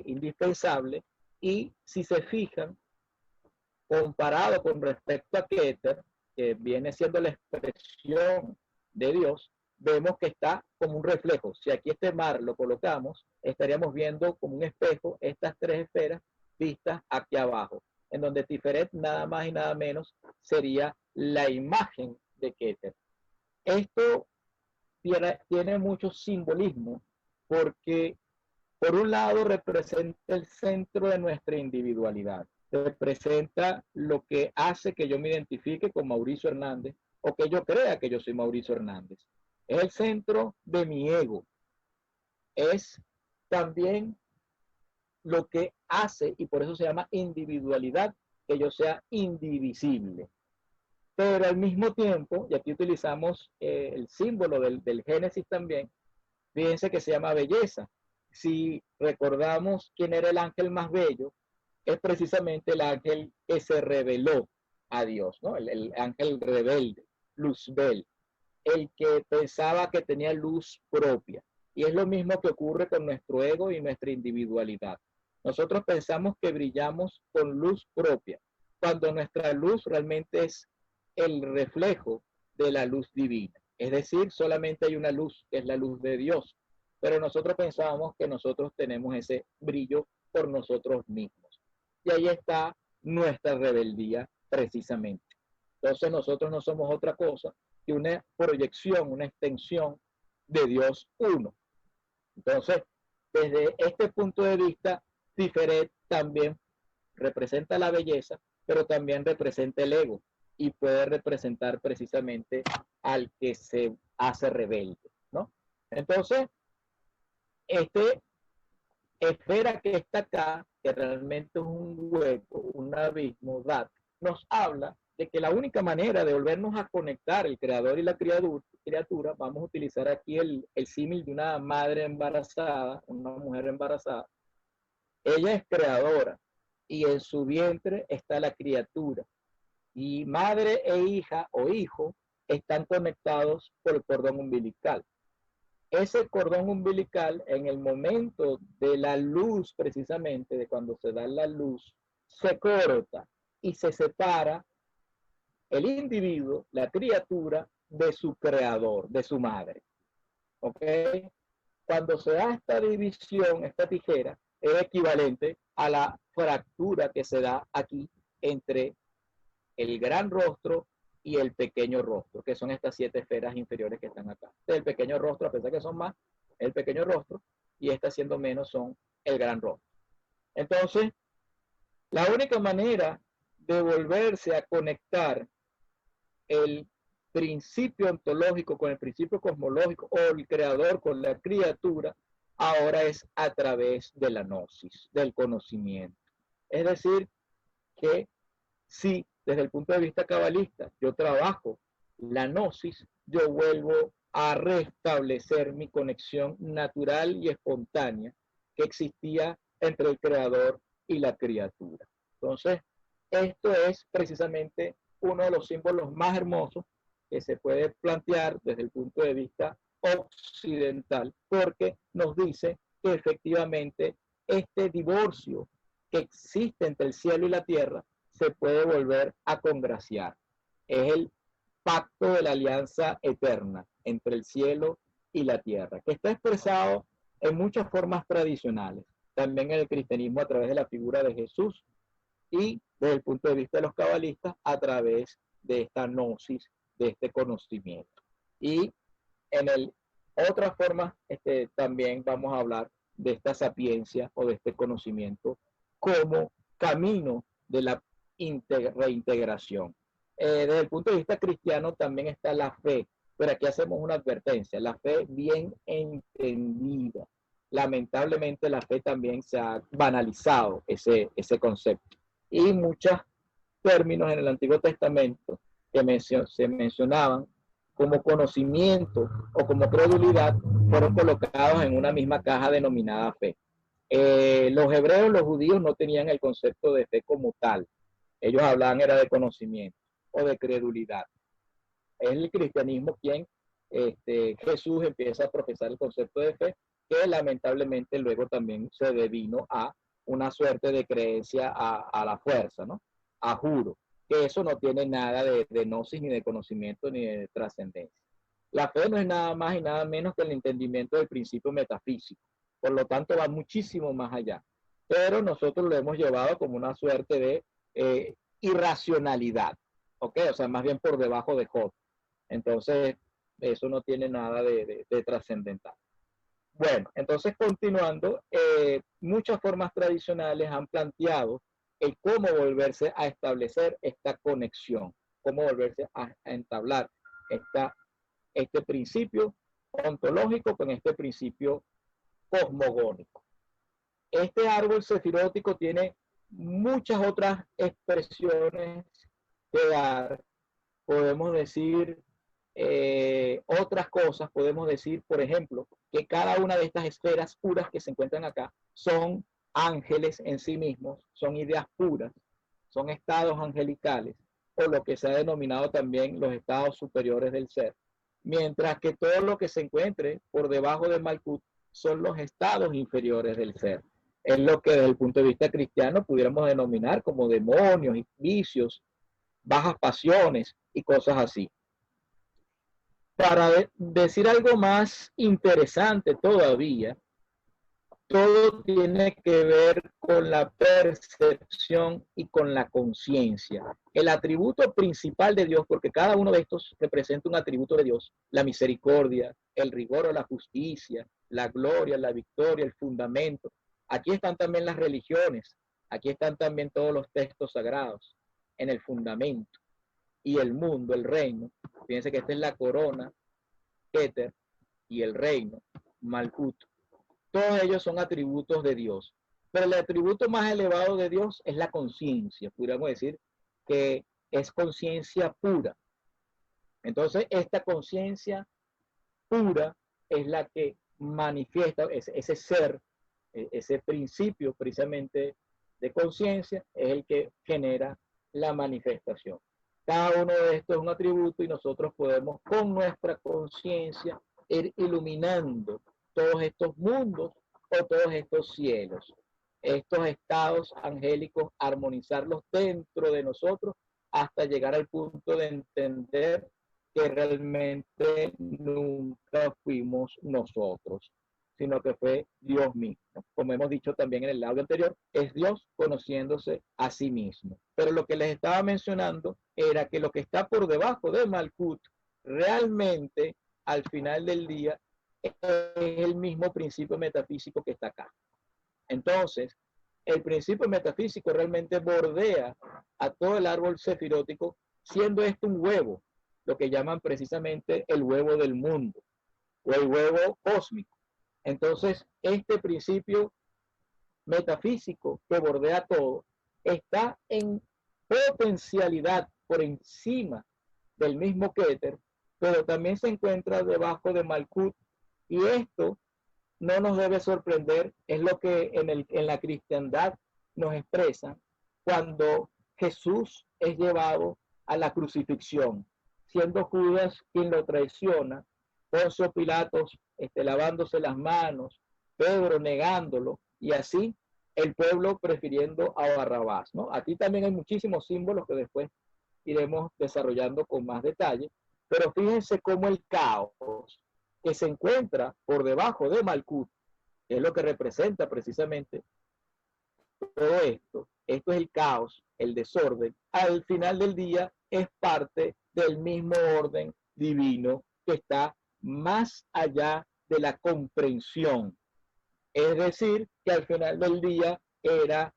indispensable, y si se fijan, comparado con respecto a Keter, que viene siendo la expresión de Dios, vemos que está como un reflejo. Si aquí este mar lo colocamos, estaríamos viendo como un espejo estas tres esferas vistas aquí abajo, en donde Tiferet nada más y nada menos sería la imagen de Keter. Esto tiene mucho simbolismo, porque por un lado representa el centro de nuestra individualidad, representa lo que hace que yo me identifique con Mauricio Hernández o que yo crea que yo soy Mauricio Hernández. Es el centro de mi ego. Es también lo que hace, y por eso se llama individualidad, que yo sea indivisible. Pero al mismo tiempo, y aquí utilizamos el símbolo del Génesis también, fíjense que se llama belleza. Si recordamos quién era el ángel más bello, es precisamente el ángel que se reveló a Dios, ¿no? El ángel rebelde, Luzbel, el que pensaba que tenía luz propia. Y es lo mismo que ocurre con nuestro ego y nuestra individualidad. Nosotros pensamos que brillamos con luz propia, cuando nuestra luz realmente es el reflejo de la luz divina. Es decir, solamente hay una luz, que es la luz de Dios. Pero nosotros pensábamos que nosotros tenemos ese brillo por nosotros mismos. Y ahí está nuestra rebeldía precisamente. Entonces nosotros no somos otra cosa que una proyección, una extensión de Dios uno. Entonces, desde este punto de vista, Tiferet también representa la belleza, pero también representa el ego, y puede representar precisamente al que se hace rebelde, ¿no? Entonces, este esfera que está acá, que realmente es un hueco, un abismo, nos habla de que la única manera de volvernos a conectar el creador y la criatura, vamos a utilizar aquí el símil de una madre embarazada, una mujer embarazada. Ella es creadora y en su vientre está la criatura. Y madre e hija o hijo están conectados por el cordón umbilical. Ese cordón umbilical, en el momento de la luz, precisamente, de cuando se da la luz, se corta y se separa el individuo, la criatura, de su creador, de su madre. ¿Ok? Cuando se da esta división, esta tijera, es equivalente a la fractura que se da aquí entre el gran rostro y el pequeño rostro, que son estas 7 esferas inferiores que están acá. El pequeño rostro, a pesar que son más, el pequeño rostro, y estas siendo menos son el gran rostro. Entonces, la única manera de volverse a conectar el principio ontológico con el principio cosmológico, o el creador con la criatura, ahora es a través de la gnosis, del conocimiento. Es decir, que si desde el punto de vista cabalista yo trabajo la gnosis, yo vuelvo a restablecer mi conexión natural y espontánea que existía entre el creador y la criatura. Entonces, esto es precisamente uno de los símbolos más hermosos que se puede plantear desde el punto de vista occidental, porque nos dice que efectivamente este divorcio que existe entre el cielo y la tierra se puede volver a congraciar. Es el pacto de la alianza eterna entre el cielo y la tierra, que está expresado en muchas formas tradicionales, también en el cristianismo a través de la figura de Jesús, y desde el punto de vista de los cabalistas a través de esta gnosis, de este conocimiento. Y en el otra forma, también vamos a hablar de esta sapiencia o de este conocimiento como camino de la reintegración. Desde el punto de vista cristiano también está la fe, pero aquí hacemos una advertencia, la fe bien entendida. Lamentablemente la fe también se ha banalizado ese concepto. Y muchos términos en el Antiguo Testamento que se mencionaban como conocimiento o como credulidad fueron colocados en una misma caja denominada fe. Los hebreos, los judíos no tenían el concepto de fe como tal. Ellos hablaban era de conocimiento o de credulidad. Es el cristianismo quien Jesús empieza a profesar el concepto de fe, que lamentablemente luego también se devino a una suerte de creencia a la fuerza, ¿no? A juro, que eso no tiene nada de gnosis, ni de conocimiento, ni de trascendencia. La fe no es nada más y nada menos que el entendimiento del principio metafísico, por lo tanto va muchísimo más allá, pero nosotros lo hemos llevado como una suerte de irracionalidad, ¿ok? O sea, más bien por debajo de Job. Entonces, eso no tiene nada de trascendental. Bueno, entonces continuando, muchas formas tradicionales han planteado el cómo volverse a establecer esta conexión, cómo volverse a entablar este principio ontológico con este principio cosmogónico. Este árbol sefirótico tiene muchas otras expresiones que dar. Podemos decir otras cosas, podemos decir, por ejemplo, que cada una de estas esferas puras que se encuentran acá son ángeles en sí mismos, son ideas puras, son estados angelicales, o lo que se ha denominado también los estados superiores del ser. Mientras que todo lo que se encuentre por debajo de Malkut son los estados inferiores del ser. Es lo que desde el punto de vista cristiano pudiéramos denominar como demonios y vicios, bajas pasiones y cosas así. Para decir algo más interesante todavía, todo tiene que ver con la percepción y con la conciencia. El atributo principal de Dios, porque cada uno de estos representa un atributo de Dios, la misericordia, el rigor o la justicia, la gloria, la victoria, el fundamento. Aquí están también las religiones, aquí están también todos los textos sagrados, en el fundamento. Y el mundo, el reino, fíjense que esta es la corona, Keter, y el reino, Malkut. Todos ellos son atributos de Dios. Pero el atributo más elevado de Dios es la conciencia. Podríamos decir que es conciencia pura. Entonces, esta conciencia pura es la que manifiesta ese ser, ese principio precisamente de conciencia, es el que genera la manifestación. Cada uno de estos es un atributo y nosotros podemos con nuestra conciencia ir iluminando todos estos mundos o todos estos cielos, estos estados angélicos, armonizarlos dentro de nosotros hasta llegar al punto de entender que realmente nunca fuimos nosotros, sino que fue Dios mismo. Como hemos dicho también en el audio anterior, es Dios conociéndose a sí mismo. Pero lo que les estaba mencionando era que lo que está por debajo de Malkut realmente al final del día es el mismo principio metafísico que está acá. Entonces, el principio metafísico realmente bordea a todo el árbol sefirótico, siendo esto un huevo, lo que llaman precisamente el huevo del mundo o el huevo cósmico. Entonces, este principio metafísico que bordea todo está en potencialidad por encima del mismo Keter, pero también se encuentra debajo de Malkut, y esto no nos debe sorprender, es lo que en la cristiandad nos expresa cuando Jesús es llevado a la crucifixión, siendo Judas quien lo traiciona, Poncio Pilatos lavándose las manos, Pedro negándolo, y así el pueblo prefiriendo a Barrabás, ¿no? Aquí también hay muchísimos símbolos que después iremos desarrollando con más detalle, pero fíjense cómo el caos que se encuentra por debajo de Malkut, que es lo que representa precisamente todo esto es el caos, el desorden, al final del día es parte del mismo orden divino que está más allá de la comprensión. Es decir, que al final del día era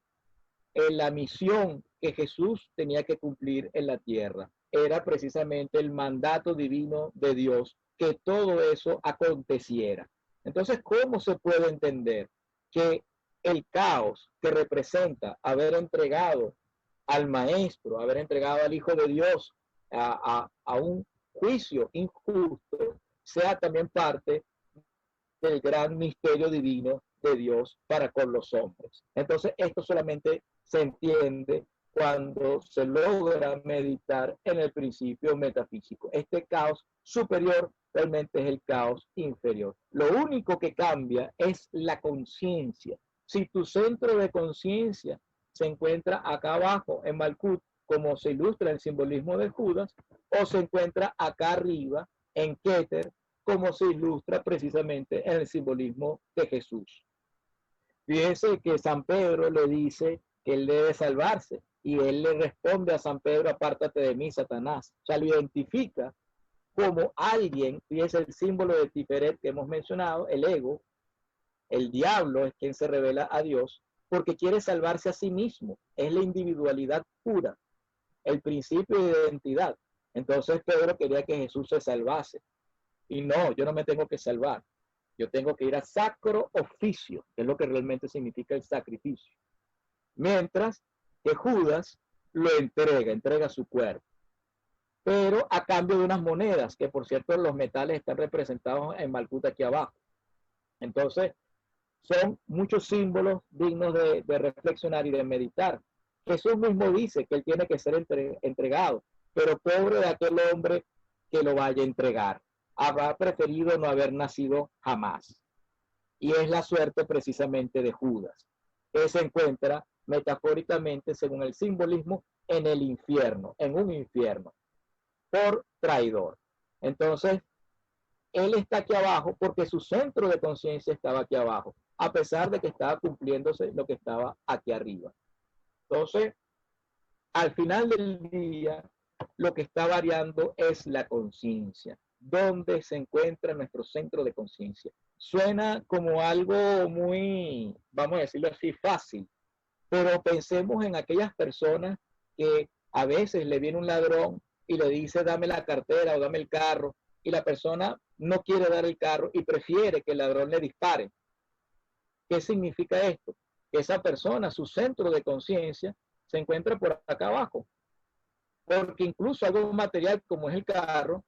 la misión que Jesús tenía que cumplir en la tierra. Era precisamente el mandato divino de Dios que todo eso aconteciera. Entonces, ¿cómo se puede entender que el caos que representa haber entregado al Maestro, haber entregado al Hijo de Dios a un juicio injusto, sea también parte del gran misterio divino de Dios para con los hombres? Entonces, esto solamente se entiende cuando se logra meditar en el principio metafísico. Este caos superior realmente es el caos inferior. Lo único que cambia es la conciencia. Si tu centro de conciencia se encuentra acá abajo en Malkut, como se ilustra en el simbolismo de Judas, o se encuentra acá arriba en Keter, como se ilustra precisamente en el simbolismo de Jesús. Fíjense que San Pedro le dice que él debe salvarse y él le responde a San Pedro: apártate de mí, Satanás. O sea, lo identifica como alguien. Fíjense el símbolo de Tiferet que hemos mencionado, el ego. El diablo es quien se revela a Dios porque quiere salvarse a sí mismo. Es la individualidad pura, el principio de identidad. Entonces Pedro quería que Jesús se salvase. Y no, yo no me tengo que salvar. Yo tengo que ir a sacro oficio, que es lo que realmente significa el sacrificio. Mientras que Judas lo entrega su cuerpo, pero a cambio de unas monedas, que por cierto los metales están representados en Malkut aquí abajo. Entonces, son muchos símbolos dignos de reflexionar y de meditar. Jesús mismo dice que él tiene que ser entregado, pero pobre de aquel hombre que lo vaya a entregar. Habrá preferido no haber nacido jamás. Y es la suerte precisamente de Judas, que se encuentra metafóricamente, según el simbolismo, en el infierno, en un infierno, por traidor. Entonces, él está aquí abajo porque su centro de conciencia estaba aquí abajo, a pesar de que estaba cumpliéndose lo que estaba aquí arriba. Entonces, al final del día, lo que está variando es la conciencia. ¿Dónde se encuentra nuestro centro de conciencia? Suena como algo muy, vamos a decirlo así, fácil, pero pensemos en aquellas personas que a veces le viene un ladrón y le dice: dame la cartera o dame el carro, y la persona no quiere dar el carro y prefiere que el ladrón le dispare. ¿Qué significa esto? Que esa persona, su centro de conciencia, se encuentra por acá abajo, porque incluso algo material como es el carro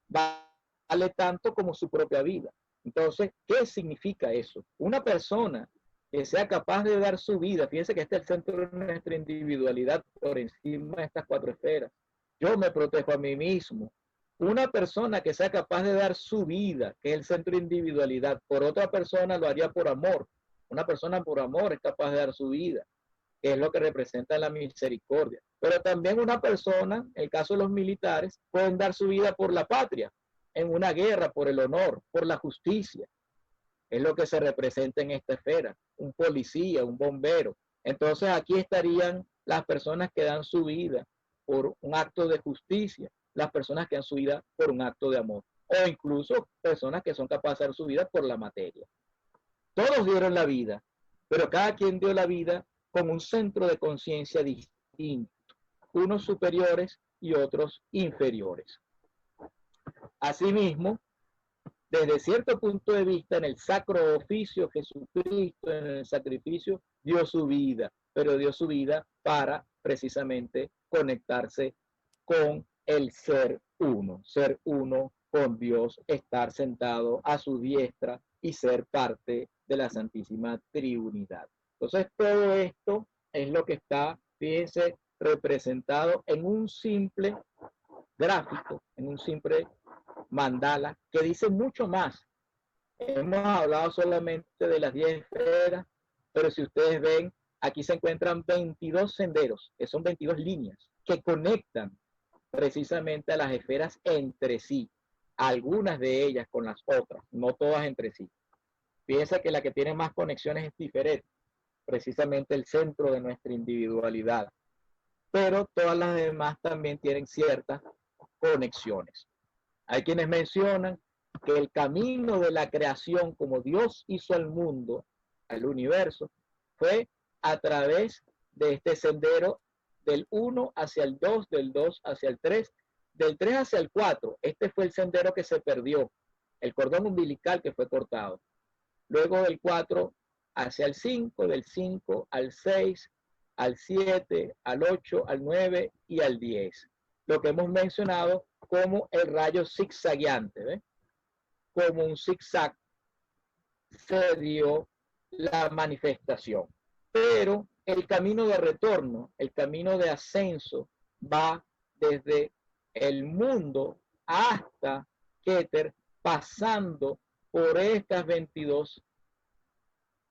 vale tanto como su propia vida. Entonces, ¿qué significa eso? Una persona que sea capaz de dar su vida, fíjense que este es el centro de nuestra individualidad por encima de estas cuatro esferas. Yo me protejo a mí mismo. Una persona que sea capaz de dar su vida, que es el centro de individualidad, por otra persona lo haría por amor. Una persona por amor es capaz de dar su vida, que es lo que representa la misericordia. Pero también una persona, en el caso de los militares, pueden dar su vida por la patria, en una guerra, por el honor, por la justicia. Es lo que se representa en esta esfera, un policía, un bombero. Entonces aquí estarían las personas que dan su vida por un acto de justicia, las personas que dan su vida por un acto de amor, o incluso personas que son capaces de dar su vida por la materia. Todos dieron la vida, pero cada quien dio la vida con un centro de conciencia distinto, unos superiores y otros inferiores. Asimismo, desde cierto punto de vista, en el sacro oficio, Jesucristo en el sacrificio dio su vida, pero dio su vida para precisamente conectarse con el ser uno con Dios, estar sentado a su diestra y ser parte de la Santísima Trinidad. Entonces, todo esto es lo que está, fíjense, representado en un simple gráfico, en un simple mandala, que dice mucho más. Hemos hablado solamente de las 10 esferas, pero si ustedes ven, aquí se encuentran 22 senderos, que son 22 líneas, que conectan precisamente a las esferas entre sí, algunas de ellas con las otras, no todas entre sí. Piensa que la que tiene más conexiones es Tiferet, precisamente el centro de nuestra individualidad, pero todas las demás también tienen ciertas conexiones. Hay quienes mencionan que el camino de la creación, como Dios hizo al mundo, al universo, fue a través de este sendero del 1 hacia el 2, del 2 hacia el 3, del 3 hacia el 4. Este fue el sendero que se perdió, el cordón umbilical que fue cortado. Luego del 4 hacia el 5, del 5 al 6, al 7, al 8, al 9 y al 10. Lo que hemos mencionado como el rayo zigzagueante, ¿ves? Como un zigzag se dio la manifestación. Pero el camino de retorno, el camino de ascenso, va desde el mundo hasta Keter, pasando por estas 22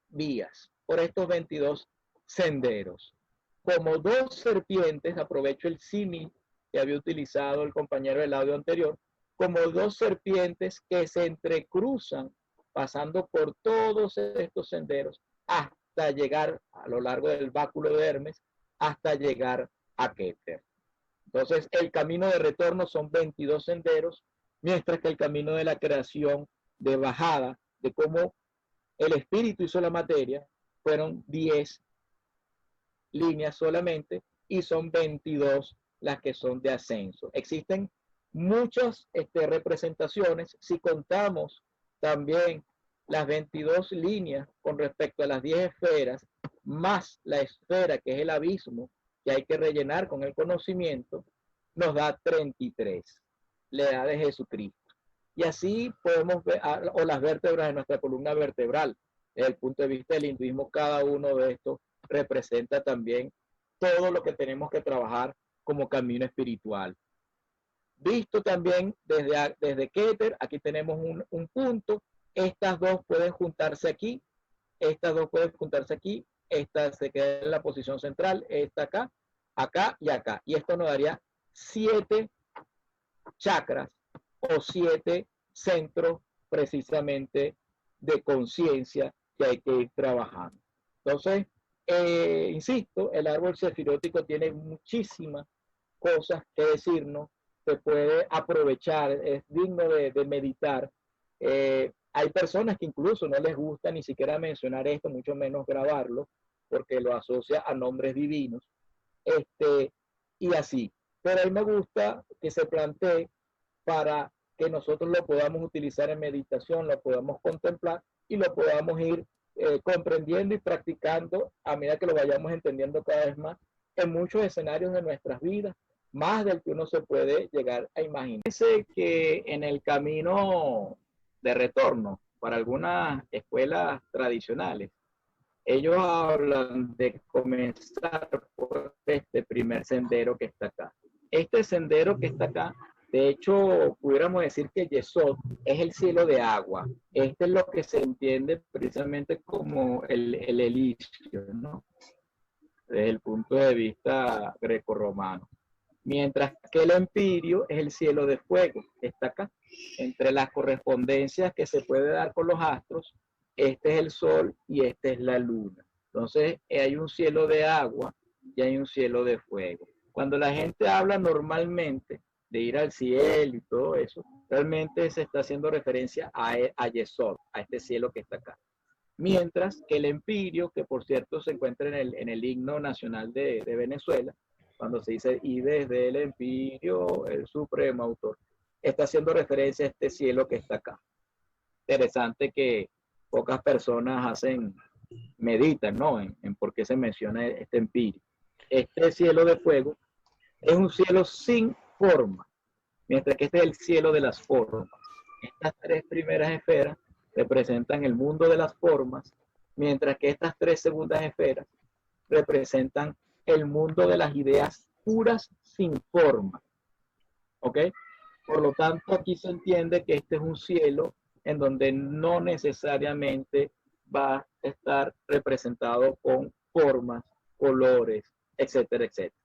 vías, por estos 22 senderos. Como dos serpientes, aprovecho el símil que había utilizado el compañero del audio anterior, como dos serpientes que se entrecruzan pasando por todos estos senderos hasta llegar a lo largo del báculo de Hermes, hasta llegar a Keter. Entonces, el camino de retorno son 22 senderos, mientras que el camino de la creación, de bajada, de cómo el espíritu hizo la materia, fueron 10 líneas solamente y son 22 las que son de ascenso. Existen muchas representaciones. Si contamos también las 22 líneas con respecto a las 10 esferas, más la esfera que es el abismo, que hay que rellenar con el conocimiento, nos da 33, la edad de Jesucristo. Y así podemos ver, o las vértebras de nuestra columna vertebral. Desde el punto de vista del hinduismo, cada uno de estos representa también todo lo que tenemos que trabajar como camino espiritual. Visto también desde Keter, aquí tenemos un punto. Estas dos pueden juntarse aquí, estas dos pueden juntarse aquí, esta se queda en la posición central, esta acá, acá y acá. Y esto nos daría 7 chakras o 7 centros precisamente de conciencia que hay que ir trabajando. Entonces, insisto, el árbol sefirótico tiene muchísimas cosas que decirnos, se puede aprovechar, es digno de meditar. Hay personas que incluso no les gusta ni siquiera mencionar esto, mucho menos grabarlo, porque lo asocia a nombres divinos, y así. Pero a mí me gusta que se plantee para que nosotros lo podamos utilizar en meditación, lo podamos contemplar y lo podamos ir comprendiendo y practicando a medida que lo vayamos entendiendo cada vez más en muchos escenarios de nuestras vidas, más del que uno se puede llegar a imaginar. Dice que en el camino de retorno para algunas escuelas tradicionales, ellos hablan de comenzar por este primer sendero que está acá. Este sendero que está acá, de hecho, pudiéramos decir que Yesod es el cielo de agua. Este es lo que se entiende precisamente como el elicio, ¿no? Desde el punto de vista grecorromano. Mientras que el empirio es el cielo de fuego, está acá. Entre las correspondencias que se puede dar con los astros, este es el sol y esta es la luna. Entonces hay un cielo de agua y hay un cielo de fuego. Cuando la gente habla normalmente de ir al cielo y todo eso, realmente se está haciendo referencia a Yesod, a este cielo que está acá. Mientras que el empirio, que por cierto se encuentra en el himno nacional de Venezuela, cuando se dice, y desde el empirio, el supremo autor, está haciendo referencia a este cielo que está acá. Interesante que pocas personas meditan, ¿no? En por qué se menciona este empirio. Este cielo de fuego es un cielo sin forma, mientras que este es el cielo de las formas. Estas 3 primeras esferas representan el mundo de las formas, mientras que estas 3 segundas esferas representan el mundo de las ideas puras sin forma. ¿Ok? Por lo tanto, aquí se entiende que este es un cielo en donde no necesariamente va a estar representado con formas, colores, etcétera, etcétera.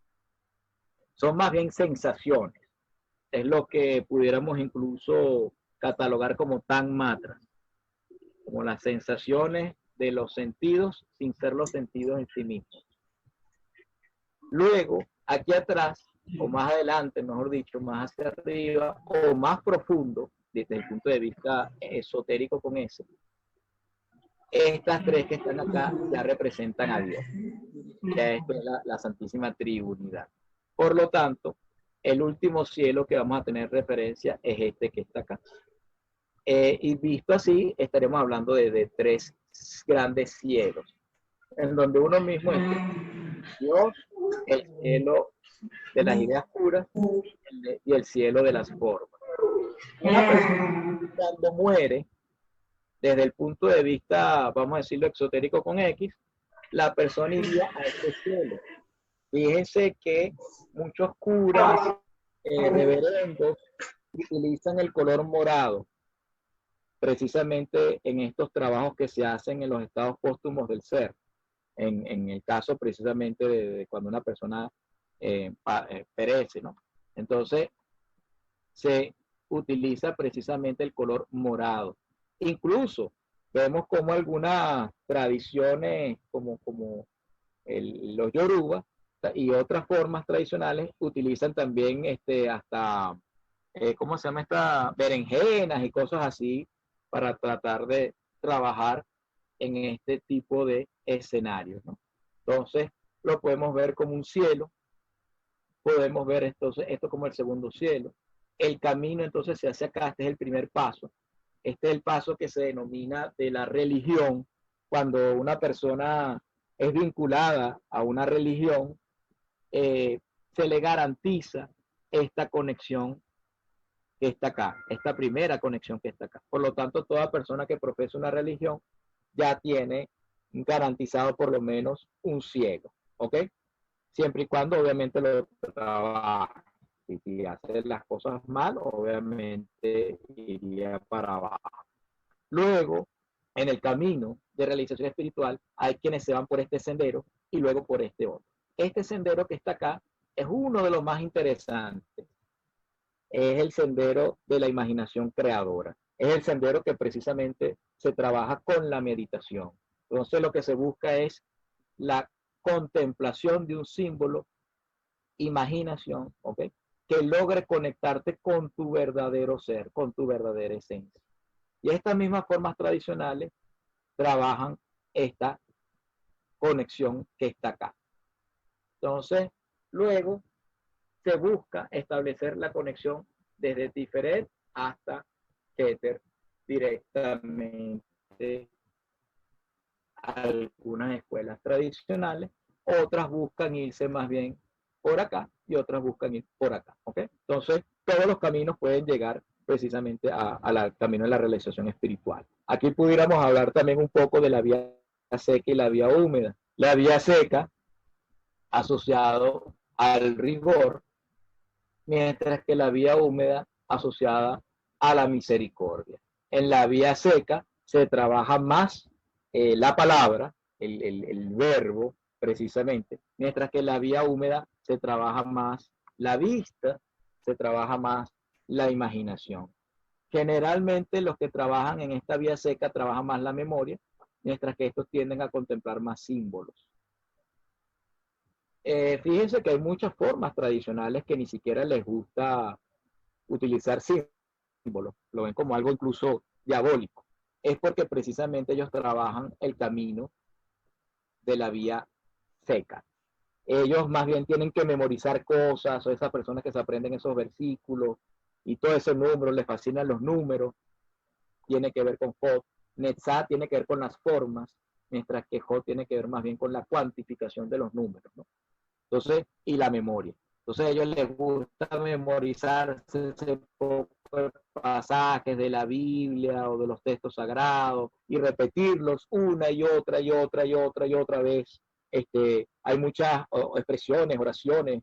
Son más bien sensaciones. Es lo que pudiéramos incluso catalogar como tan matras, como las sensaciones de los sentidos sin ser los sentidos en sí mismos. Luego, aquí atrás, o más adelante, mejor dicho, más hacia arriba, o más profundo, desde el punto de vista esotérico con ese, estas tres que están acá ya representan a Dios. Ya esto es la Santísima Trinidad. Por lo tanto, el último cielo que vamos a tener referencia es este que está acá. Y visto así, estaremos hablando de tres grandes cielos, en donde uno mismo es Dios, el cielo de las ideas puras y el cielo de las formas. Una persona cuando muere, desde el punto de vista, vamos a decirlo, exotérico con X, la persona iría a este cielo. Fíjense que muchos curas, reverendos, utilizan el color morado, precisamente en estos trabajos que se hacen en los estados póstumos del ser. En el caso precisamente de cuando una persona perece, ¿no? Entonces, se utiliza precisamente el color morado. Incluso vemos como algunas tradiciones, como los yoruba y otras formas tradicionales, utilizan también hasta, ¿cómo se llama? Berenjenas y cosas así para tratar de trabajar en este tipo de escenarios, ¿no? Entonces, lo podemos ver como un cielo, podemos ver esto como el segundo cielo. El camino entonces se hace acá, este es el primer paso. Este es el paso que se denomina de la religión. Cuando una persona es vinculada a una religión, se le garantiza esta conexión que está acá, esta primera conexión que está acá. Por lo tanto, toda persona que profesa una religión ya tiene garantizado por lo menos un cielo, ¿ok? Siempre y cuando obviamente lo trabaja. Si hace las cosas mal, obviamente iría para abajo. Luego, en el camino de realización espiritual, hay quienes se van por este sendero y luego por este otro. Este sendero que está acá es uno de los más interesantes. Es el sendero de la imaginación creadora. Es el sendero que precisamente se trabaja con la meditación. Entonces, lo que se busca es la contemplación de un símbolo, imaginación, ¿ok? Que logre conectarte con tu verdadero ser, con tu verdadera esencia. Y estas mismas formas tradicionales trabajan esta conexión que está acá. Entonces, luego se busca establecer la conexión desde Tiferet hasta Keter directamente a algunas escuelas tradicionales, otras buscan irse más bien por acá y otras buscan ir por acá, ¿ok? Entonces, todos los caminos pueden llegar precisamente al camino de la realización espiritual. Aquí pudiéramos hablar también un poco de la vía seca y la vía húmeda. La vía seca, asociado al rigor, mientras que la vía húmeda, asociada a la misericordia. En la vía seca se trabaja más la palabra, el verbo, precisamente, mientras que en la vía húmeda se trabaja más la vista, se trabaja más la imaginación. Generalmente los que trabajan en esta vía seca trabajan más la memoria, mientras que estos tienden a contemplar más símbolos. Fíjense que hay muchas formas tradicionales que ni siquiera les gusta utilizar símbolos, lo ven como algo incluso diabólico. Es porque precisamente ellos trabajan el camino de la vía seca. Ellos más bien tienen que memorizar cosas, o esas personas que se aprenden esos versículos y todo ese número, les fascinan los números, tiene que ver con Jod. Netzah tiene que ver con las formas, mientras que Jod tiene que ver más bien con la cuantificación de los números, ¿no? Entonces, y la memoria. Entonces a ellos les gusta memorizarse ese poco de pasajes de la Biblia o de los textos sagrados y repetirlos una y otra y otra y otra y otra vez. Hay muchas expresiones, oraciones,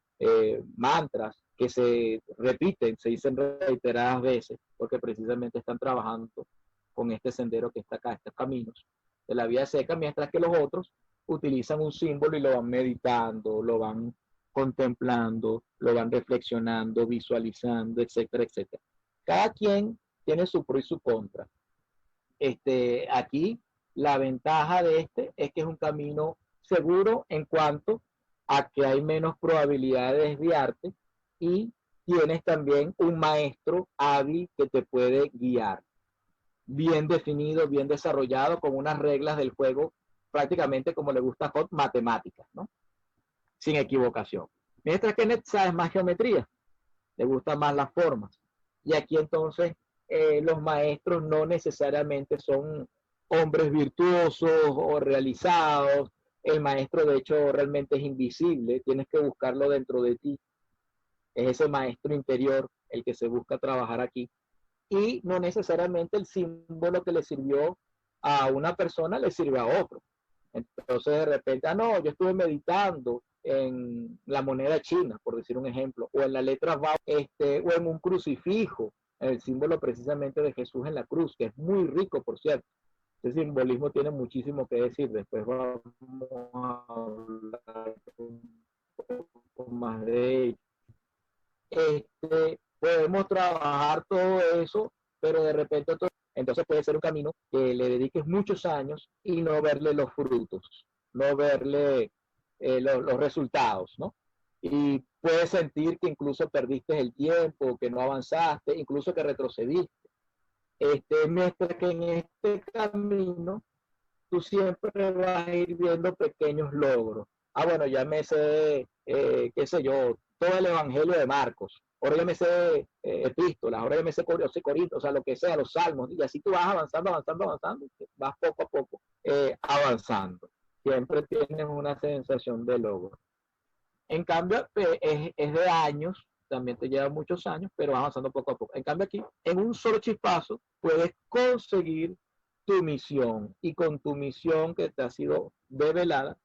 mantras que se repiten, se dicen reiteradas veces, porque precisamente están trabajando con este sendero que está acá, estos caminos de la vía seca, mientras que los otros utilizan un símbolo y lo van meditando, lo van contemplando, lo van reflexionando, visualizando, etcétera, etcétera. Cada quien tiene su pro y su contra. Aquí La ventaja de este es que es un camino seguro en cuanto a que hay menos probabilidad de desviarte y tienes también un maestro hábil que te puede guiar, bien definido, bien desarrollado, con unas reglas del juego prácticamente como le gusta a Hot, matemáticas, ¿no? Sin equivocación. Mientras que Netza es más geometría, le gustan más las formas. Y aquí entonces los maestros no necesariamente son hombres virtuosos o realizados. El maestro de hecho realmente es invisible, tienes que buscarlo dentro de ti. Es ese maestro interior el que se busca trabajar aquí. Y no necesariamente el símbolo que le sirvió a una persona le sirve a otro. Entonces de repente, no, yo estuve meditando en la moneda china, por decir un ejemplo, o en la letra Vau, o en un crucifijo, el símbolo precisamente de Jesús en la cruz, que es muy rico, por cierto. Este simbolismo tiene muchísimo que decir. Después vamos a hablar un poco más de ello. Podemos trabajar todo eso, pero de repente entonces puede ser un camino que le dediques muchos años y no verle los frutos, no verle los resultados, ¿no? Y puedes sentir que incluso perdiste el tiempo, que no avanzaste, incluso que retrocediste. Mientras que en este camino tú siempre vas a ir viendo pequeños logros. Bueno, ya me sé, qué sé yo, todo el Evangelio de Marcos. Ahora ya me sé epístolas, ahora ya me sé Corintios, o sea, lo que sea, los salmos. Y así tú vas avanzando, avanzando, avanzando. Vas poco a poco avanzando. Siempre tienes una sensación de logro. En cambio, es de años, también te lleva muchos años, pero vas avanzando poco a poco. En cambio aquí, en un solo chispazo, puedes conseguir tu misión y con tu misión que te ha sido develada,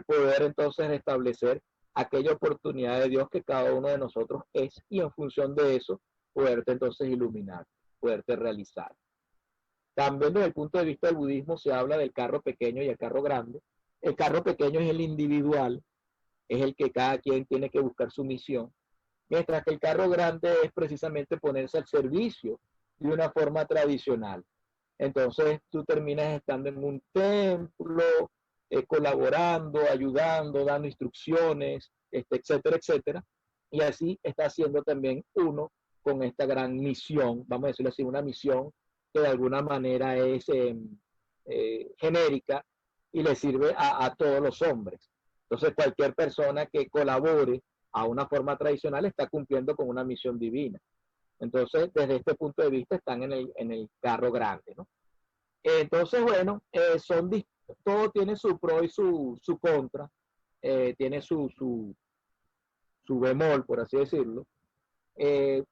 poder entonces establecer aquella oportunidad de Dios que cada uno de nosotros es y en función de eso, poderte entonces iluminar, poderte realizar. También desde el punto de vista del budismo se habla del carro pequeño y el carro grande. El carro pequeño es el individual, es el que cada quien tiene que buscar su misión, mientras que el carro grande es precisamente ponerse al servicio de una forma tradicional. Entonces tú terminas estando en un templo, colaborando, ayudando, dando instrucciones, etcétera, etcétera. Y así está haciendo también uno con esta gran misión, vamos a decirlo así, una misión que de alguna manera es genérica y le sirve a todos los hombres. Entonces cualquier persona que colabore a una forma tradicional está cumpliendo con una misión divina. Entonces, desde este punto de vista, están en el carro grande, ¿no? Entonces, bueno, todo tiene su pro y su contra, tiene su bemol, por así decirlo. Eh,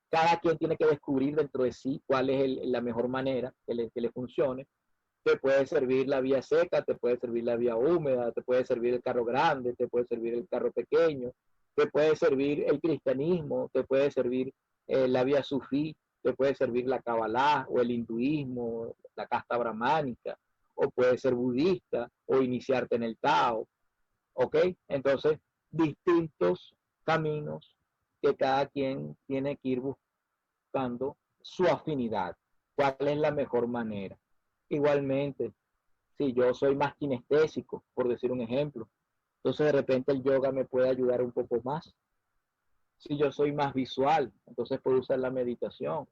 Cada quien tiene que descubrir dentro de sí cuál es la mejor manera que le funcione. Te puede servir la vía seca, te puede servir la vía húmeda, te puede servir el carro grande, te puede servir el carro pequeño, te puede servir el cristianismo, te puede servir la vía sufí, te puede servir la cabalá o el hinduismo, la casta brahmánica, o puede ser budista o iniciarte en el Tao, ¿ok? Entonces, distintos caminos que cada quien tiene que ir buscando su afinidad, cuál es la mejor manera. Igualmente, si yo soy más kinestésico, por decir un ejemplo, entonces de repente el yoga me puede ayudar un poco más. Si yo soy más visual, entonces puedo usar la meditación.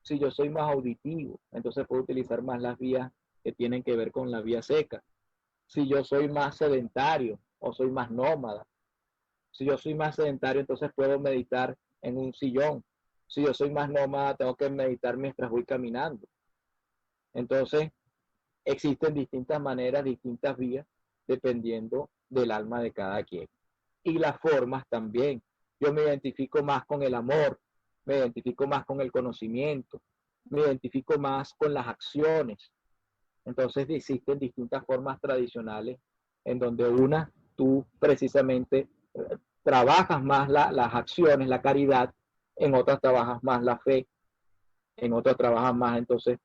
Si yo soy más auditivo, entonces puedo utilizar más las vías que tienen que ver con la vía seca. Si yo soy más sedentario o soy más nómada, si yo soy más sedentario, entonces puedo meditar en un sillón. Si yo soy más nómada, tengo que meditar mientras voy caminando. Entonces, existen distintas maneras, distintas vías, dependiendo del alma de cada quien. Y las formas también. Yo me identifico más con el amor, me identifico más con el conocimiento, me identifico más con las acciones. Entonces existen distintas formas tradicionales en donde tú precisamente trabajas más las acciones, la caridad, en otras trabajas más la fe, en otras trabajas más entonces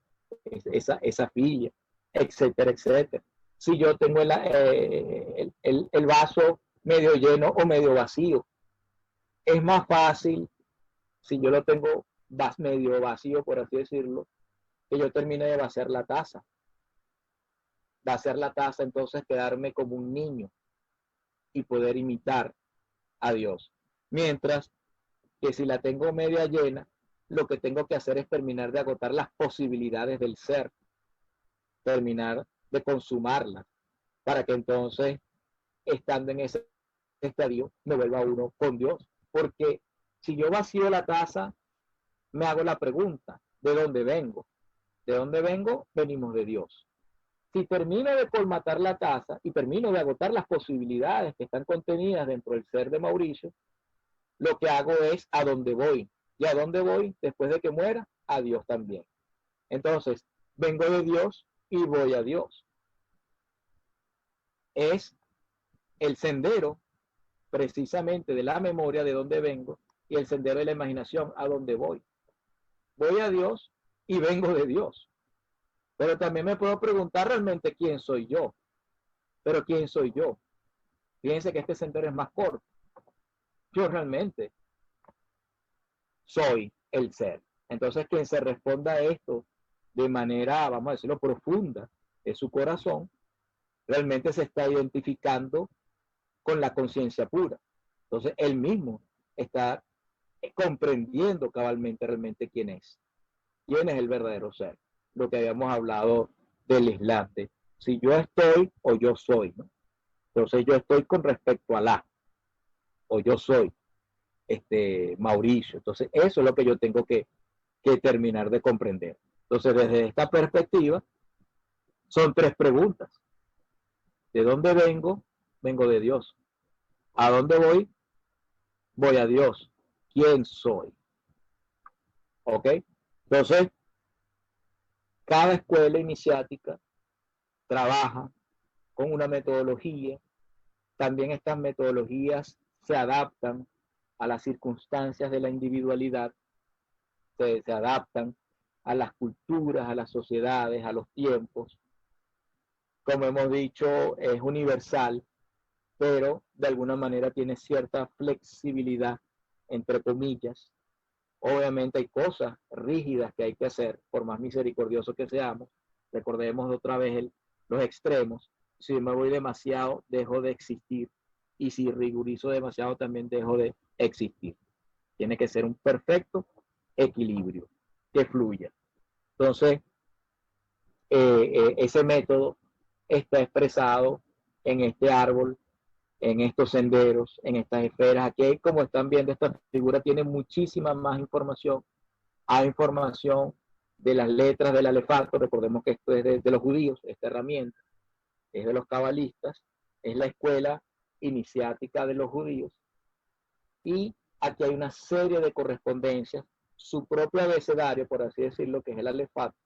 esa filia, etcétera, etcétera. Si yo tengo el vaso medio lleno o medio vacío, es más fácil, si yo lo tengo medio vacío, por así decirlo, que yo termine de vaciar la taza. de hacer la taza, entonces quedarme como un niño y poder imitar a Dios. Mientras que si la tengo media llena, lo que tengo que hacer es terminar de agotar las posibilidades del ser, terminar de consumarlas, para que entonces, estando en ese estadio, me vuelva uno con Dios. Porque si yo vacío la taza, me hago la pregunta, ¿de dónde vengo? ¿De dónde vengo? Venimos de Dios. Si termino de colmatar la taza y termino de agotar las posibilidades que están contenidas dentro del ser de Mauricio, lo que hago es a dónde voy. ¿Y a dónde voy después de que muera? A Dios también. Entonces, vengo de Dios y voy a Dios. Es el sendero precisamente de la memoria de dónde vengo y el sendero de la imaginación a dónde voy. Voy a Dios y vengo de Dios. Pero también me puedo preguntar realmente quién soy yo. Pero quién soy yo. Fíjense que este sendero es más corto. Yo realmente soy el ser. Entonces, quien se responda a esto de manera, vamos a decirlo, profunda de su corazón, realmente se está identificando con la conciencia pura. Entonces, él mismo está comprendiendo cabalmente realmente quién es el verdadero ser. Lo que habíamos hablado del islante. Si yo estoy o yo soy, ¿no? Entonces yo estoy con respecto a la, o yo soy Mauricio. Entonces eso es lo que yo tengo que terminar de comprender. Entonces desde esta perspectiva son tres preguntas. ¿De dónde vengo? Vengo de Dios. ¿A dónde voy? Voy a Dios. ¿Quién soy? ¿Ok? Entonces, cada escuela iniciática trabaja con una metodología. También estas metodologías se adaptan a las circunstancias de la individualidad, se adaptan a las culturas, a las sociedades, a los tiempos. Como hemos dicho, es universal, pero de alguna manera tiene cierta flexibilidad, entre comillas. Obviamente hay cosas rígidas que hay que hacer, por más misericordiosos que seamos. Recordemos otra vez los extremos. Si me voy demasiado, dejo de existir. Y si rigurizo demasiado, también dejo de existir. Tiene que ser un perfecto equilibrio que fluya. Entonces, ese método está expresado en este árbol, en estos senderos, en estas esferas. Aquí, como están viendo, esta figura tiene muchísima más información. Hay información de las letras del alefato. Recordemos que esto es de los judíos, esta herramienta es de los cabalistas, es la escuela iniciática de los judíos. Y aquí hay una serie de correspondencias, su propio abecedario, por así decirlo, que es el alefato.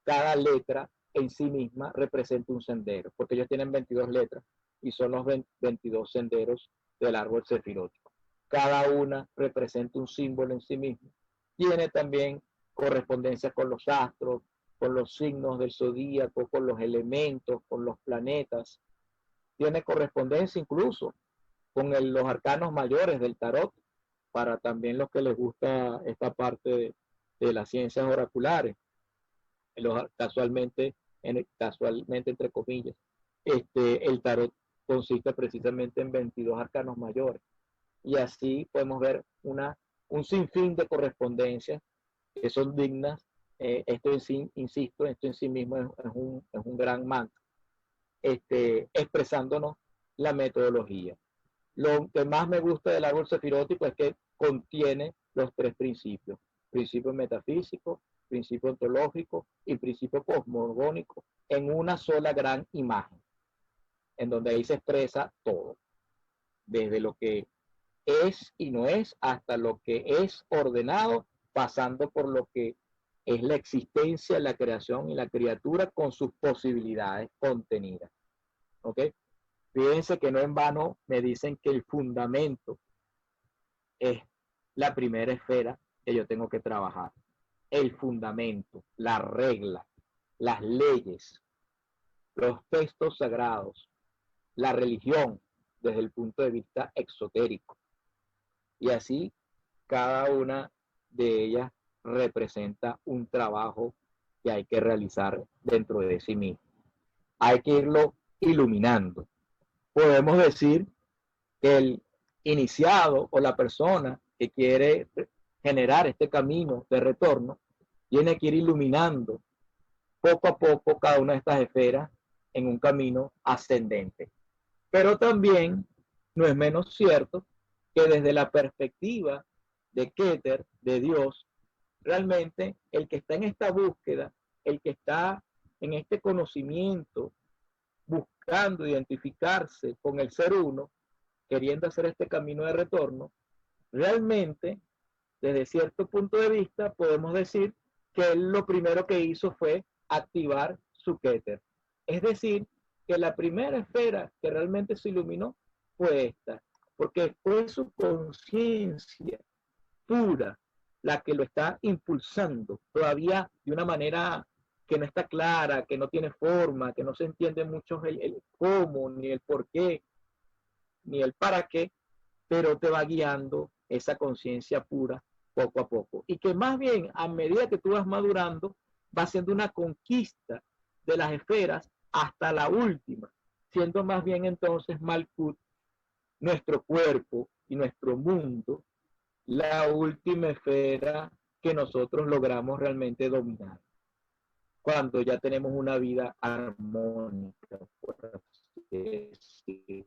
Cada letra en sí misma representa un sendero, porque ellos tienen 22 letras y son los 22 senderos del árbol sefirótico. Cada una representa un símbolo en sí mismo. Tiene también correspondencia con los astros, con los signos del zodíaco, con los elementos, con los planetas. Tiene correspondencia incluso con los arcanos mayores del tarot, para también los que les gusta esta parte de las ciencias oraculares. Casualmente, entre comillas, el tarot consiste precisamente en 22 arcanos mayores. Y así podemos ver un sinfín de correspondencias que son dignas. Esto en sí, insisto, esto en sí mismo es un gran mantra, expresándonos la metodología. Lo que más me gusta del árbol sefirótico es que contiene los tres principios: principio metafísico, principio ontológico y principio cosmogónico, en una sola gran imagen, en donde ahí se expresa todo, desde lo que es y no es hasta lo que es ordenado, pasando por lo que es la existencia, la creación y la criatura con sus posibilidades contenidas. ¿Ok? Fíjense que no en vano me dicen que el fundamento es la primera esfera que yo tengo que trabajar. El fundamento, la regla, las leyes, los textos sagrados, la religión desde el punto de vista exotérico. Y así cada una de ellas representa un trabajo que hay que realizar dentro de sí mismo. hay que irlo iluminando. Podemos decir que el iniciado o la persona que quiere generar este camino de retorno tiene que ir iluminando poco a poco cada una de estas esferas en un camino ascendente. Pero también no es menos cierto que desde la perspectiva de Keter, de Dios, realmente el que está en esta búsqueda, el que está en este conocimiento, buscando identificarse con el ser uno, queriendo hacer este camino de retorno, realmente, desde cierto punto de vista, podemos decir que él lo primero que hizo fue activar su Keter. Es decir, que la primera esfera que realmente se iluminó fue esta, porque fue su conciencia pura la que lo está impulsando, todavía de una manera que no está clara, que no tiene forma, que no se entiende mucho el cómo, ni el por qué, ni el para qué, pero te va guiando esa conciencia pura poco a poco. Y que más bien, a medida que tú vas madurando, va siendo una conquista de las esferas hasta la última, siendo más bien entonces Malkut, nuestro cuerpo y nuestro mundo, la última esfera que nosotros logramos realmente dominar, cuando ya tenemos una vida armónica, por así decirlo.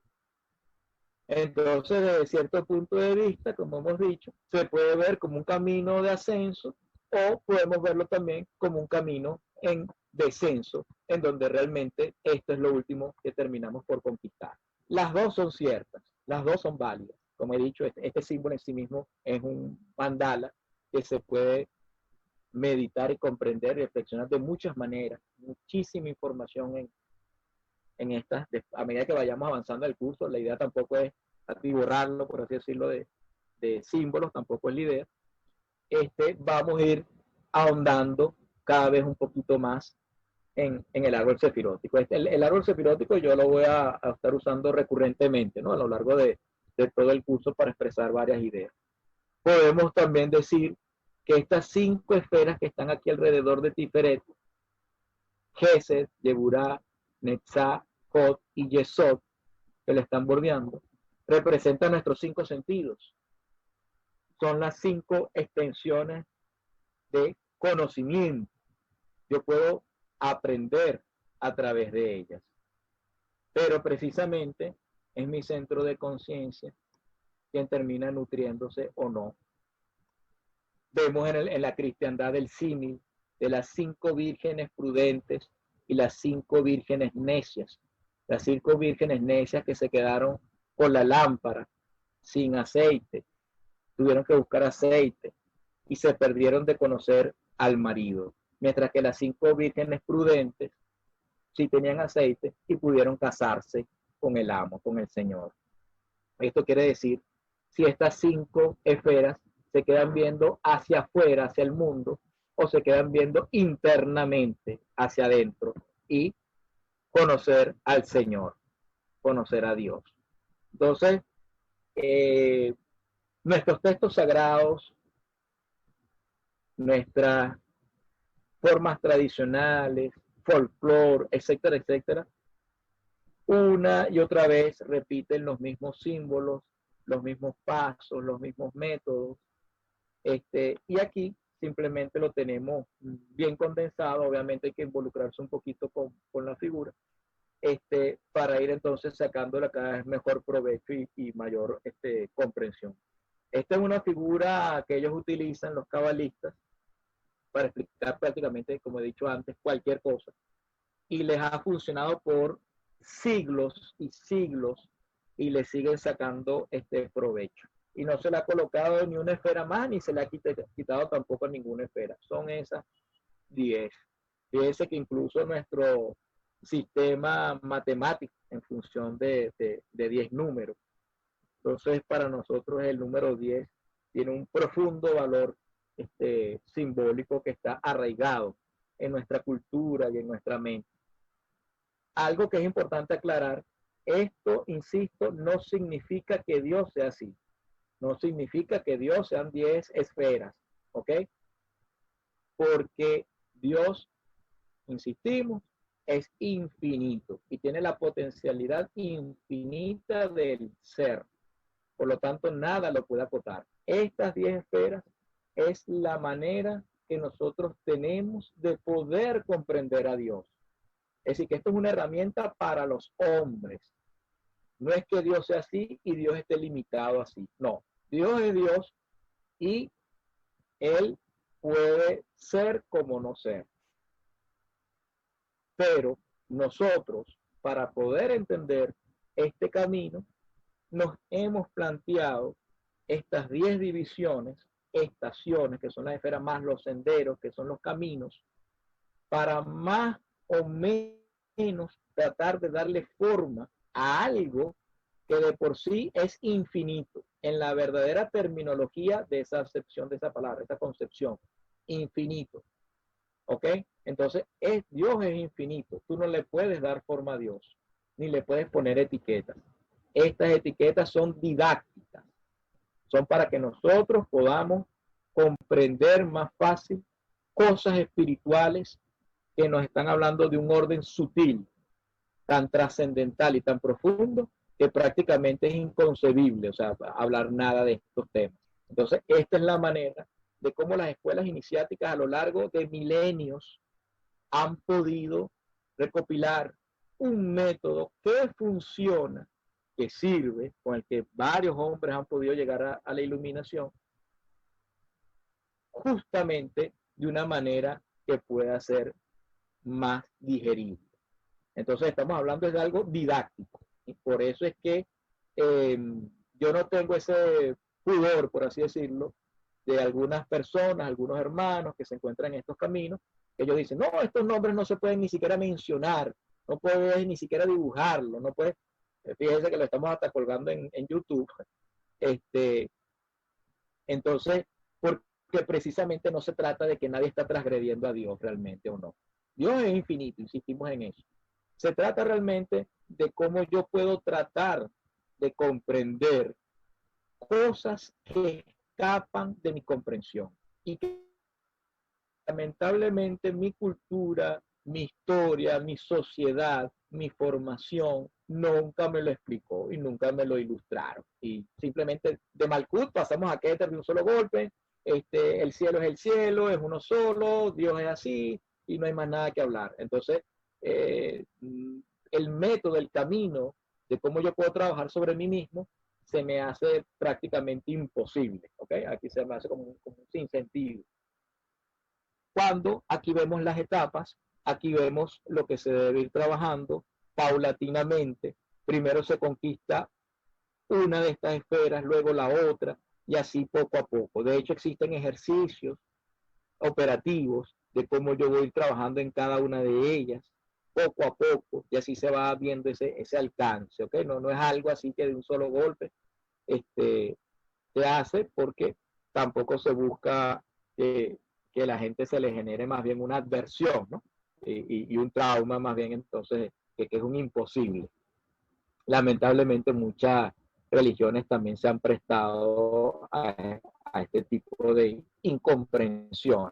Entonces, desde cierto punto de vista, como hemos dicho, se puede ver como un camino de ascenso o podemos verlo también como un camino en descenso, en donde realmente esto es lo último que terminamos por conquistar. Las dos son ciertas, las dos son válidas. Como he dicho, este símbolo en sí mismo es un mandala que se puede meditar y comprender y reflexionar de muchas maneras, muchísima información en estas, a medida que vayamos avanzando el curso. La idea tampoco es atiborrarlo, por así decirlo, de símbolos, tampoco es la idea. Vamos a ir ahondando cada vez un poquito más en el árbol sefirótico. El árbol sefirótico yo lo voy a estar usando recurrentemente, ¿no? A lo largo de todo el curso para expresar varias ideas. Podemos también decir que estas 5 esferas que están aquí alrededor de Tiferet, Gesed, Yeburá, Netzá, Hod y Yesod, que le están bordeando, representan nuestros 5 sentidos. Son las 5 extensiones de conocimiento. Yo puedo aprender a través de ellas. Pero precisamente es mi centro de conciencia quien termina nutriéndose o no. Vemos en la cristiandad el símil de las 5 vírgenes prudentes y las 5 vírgenes necias. Las 5 vírgenes necias que se quedaron con la lámpara sin aceite, tuvieron que buscar aceite y se perdieron de conocer al marido. Mientras que las 5 vírgenes prudentes sí tenían aceite y pudieron casarse con el amo, con el Señor. Esto quiere decir, si estas 5 esferas se quedan viendo hacia afuera, hacia el mundo, o se quedan viendo internamente hacia adentro y conocer al Señor, conocer a Dios. Entonces, nuestros textos sagrados, nuestras formas tradicionales, folclore, etcétera, etcétera, una y otra vez repiten los mismos símbolos, los mismos pasos, los mismos métodos. Y aquí simplemente lo tenemos bien condensado. Obviamente hay que involucrarse un poquito con la figura, para ir entonces sacándola cada vez mejor provecho y mayor comprensión. Esta es una figura que ellos utilizan, los cabalistas, para explicar prácticamente, como he dicho antes, cualquier cosa. Y les ha funcionado por siglos y siglos y le siguen sacando provecho. Y no se le ha colocado ni una esfera más, ni se le ha quitado tampoco ninguna esfera. Son esas 10. Fíjense que incluso nuestro sistema matemático, en función de 10 números. Entonces, para nosotros el número 10 tiene un profundo valor simbólico que está arraigado en nuestra cultura y en nuestra mente. Algo que es importante aclarar, esto, insisto, no significa que Dios sea así. No significa que Dios sean 10 esferas, ¿ok? Porque Dios, insistimos, es infinito y tiene la potencialidad infinita del ser. Por lo tanto, nada lo puede acotar. Estas 10 esferas es la manera que nosotros tenemos de poder comprender a Dios. Es decir, que esto es una herramienta para los hombres. No es que Dios sea así y Dios esté limitado así. No, Dios es Dios y Él puede ser como no ser. Pero nosotros, para poder entender este camino, nos hemos planteado estas 10 divisiones, estaciones, que son las esferas, más los senderos, que son los caminos, para más o menos tratar de darle forma a algo que de por sí es infinito, en la verdadera terminología de esa acepción de esa palabra, esa concepción, infinito. ¿Ok? Entonces, Dios es infinito. Tú no le puedes dar forma a Dios, ni le puedes poner etiquetas. Estas etiquetas son didácticas. Son para que nosotros podamos comprender más fácil cosas espirituales que nos están hablando de un orden sutil, tan trascendental y tan profundo, que prácticamente es inconcebible, o sea, hablar nada de estos temas. Entonces, esta es la manera de cómo las escuelas iniciáticas a lo largo de milenios han podido recopilar un método que funciona, que sirve, con el que varios hombres han podido llegar a la iluminación, justamente de una manera que pueda ser más digerible. Entonces estamos hablando de algo didáctico y por eso es que yo no tengo ese pudor, por así decirlo, de algunas personas, algunos hermanos que se encuentran en estos caminos. Ellos dicen, no, estos nombres no se pueden ni siquiera mencionar, no puedes ni siquiera dibujarlo, no puedes, fíjense que lo estamos hasta colgando en YouTube. Entonces, porque precisamente no se trata de que nadie está transgrediendo a Dios realmente o no. Dios es infinito, insistimos en eso. Se trata realmente de cómo yo puedo tratar de comprender cosas que escapan de mi comprensión y que lamentablemente mi cultura, mi historia, mi sociedad, mi formación nunca me lo explicó y nunca me lo ilustraron. Y simplemente de Malkut pasamos a Keter de un solo golpe. El cielo es el cielo, es uno solo, Dios es así y no hay más nada que hablar. Entonces, el método, el camino de cómo yo puedo trabajar sobre mí mismo se me hace prácticamente imposible. ¿Okay? Aquí se me hace como un sinsentido. Cuando aquí vemos las etapas, aquí vemos lo que se debe ir trabajando paulatinamente. Primero se conquista una de estas esferas, luego la otra, y así poco a poco. De hecho, existen ejercicios operativos de cómo yo voy trabajando en cada una de ellas, poco a poco, y así se va viendo ese alcance, ¿ok? No es algo así que de un solo golpe se hace, porque tampoco se busca que la gente se le genere más bien una adversión, ¿no? Y un trauma más bien, entonces, que es un imposible. Lamentablemente muchas religiones también se han prestado a este tipo de incomprensión.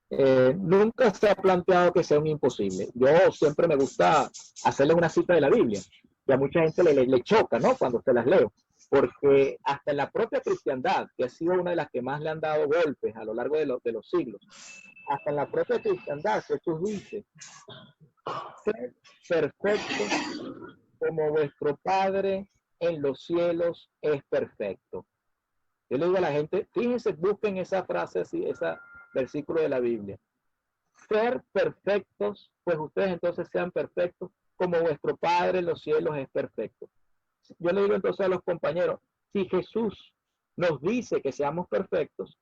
Nunca se ha planteado que sea un imposible. Yo siempre me gusta hacerle una cita de la Biblia, y a mucha gente le choca, ¿no? Cuando se las leo, porque hasta en la propia cristiandad, que ha sido una de las que más le han dado golpes a lo largo de los siglos, hasta en la propia cristiandad Jesús dice, sed perfectos como vuestro Padre en los cielos es perfecto. Yo le digo a la gente, fíjense, busquen esa frase, ese versículo de la Biblia. Ser perfectos, pues ustedes entonces sean perfectos como vuestro Padre en los cielos es perfecto. Yo le digo entonces a los compañeros, si Jesús nos dice que seamos perfectos,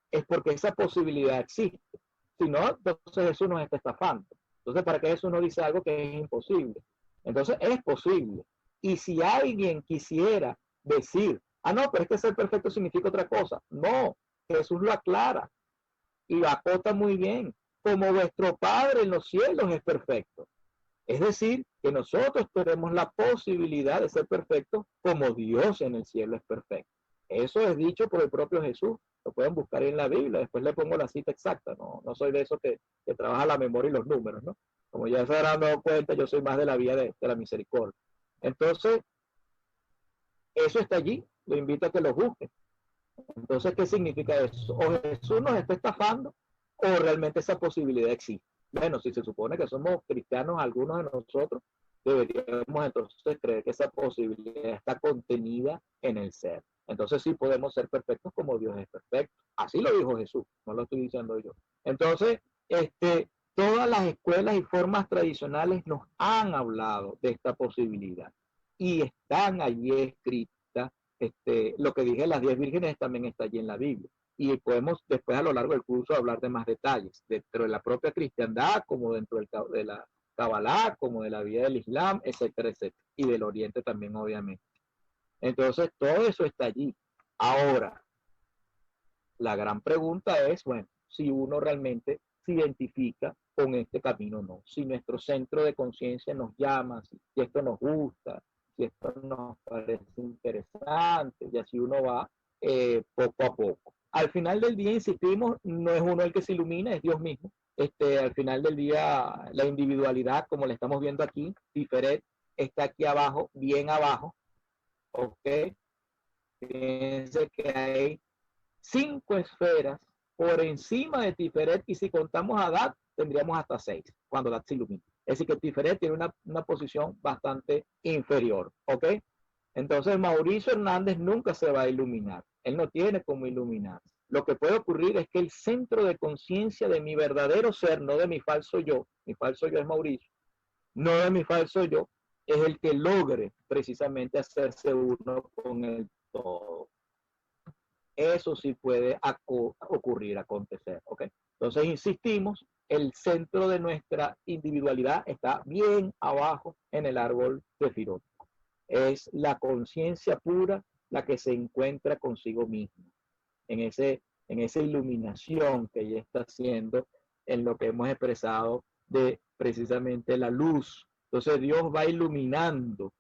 es porque esa posibilidad existe. Si no, entonces Jesús nos está estafando. Entonces, ¿para qué Jesús nos dice algo que es imposible? Entonces, es posible. Y si alguien quisiera decir, no, pero es que ser perfecto significa otra cosa. No, Jesús lo aclara y lo acota muy bien. Como vuestro Padre en los cielos es perfecto. Es decir, que nosotros tenemos la posibilidad de ser perfectos como Dios en el cielo es perfecto. Eso es dicho por el propio Jesús. Lo pueden buscar en la Biblia. Después le pongo la cita exacta. No soy de esos que trabaja la memoria y los números, ¿no? Como ya se habrán dado cuenta, yo soy más de la vía de la misericordia. Entonces, eso está allí. Lo invito a que lo busquen. Entonces, ¿qué significa eso? O Jesús nos está estafando o realmente esa posibilidad existe. Bueno, si se supone que somos cristianos, algunos de nosotros, deberíamos entonces creer que esa posibilidad está contenida en el ser. Entonces sí podemos ser perfectos como Dios es perfecto. Así lo dijo Jesús, no lo estoy diciendo yo. Entonces, todas las escuelas y formas tradicionales nos han hablado de esta posibilidad y están allí escritas. Lo que dije, las 10 vírgenes también está allí en la Biblia. Y podemos después a lo largo del curso hablar de más detalles, dentro de la propia cristiandad, como dentro de la Kabbalah, como de la vida del Islam, etcétera, etcétera. Y del Oriente también, obviamente. Entonces, todo eso está allí. Ahora, la gran pregunta es, bueno, si uno realmente se identifica con este camino o no. Si nuestro centro de conciencia nos llama, si esto nos gusta, si esto nos parece interesante, y así uno va poco a poco. Al final del día, insistimos, no es uno el que se ilumina, es Dios mismo. Al final del día, la individualidad, como la estamos viendo aquí, Tiferet, está aquí abajo, bien abajo, ¿ok? Fíjense que hay 5 esferas por encima de Tiferet, y si contamos a Dat, tendríamos hasta 6 cuando Dat se ilumina. Es decir, que Tiferet tiene una posición bastante inferior, ¿ok? Entonces, Mauricio Hernández nunca se va a iluminar. Él no tiene cómo iluminarse. Lo que puede ocurrir es que el centro de conciencia de mi verdadero ser, no de mi falso yo es Mauricio, no de mi falso yo, es el que logre precisamente hacerse uno con el todo. Eso sí puede ocurrir, acontecer, ¿ok? Entonces, insistimos, el centro de nuestra individualidad está bien abajo en el árbol de Sefirot. Es la conciencia pura la que se encuentra consigo misma, en esa iluminación que ella está haciendo, en lo que hemos expresado de precisamente la luz. Entonces Dios va iluminando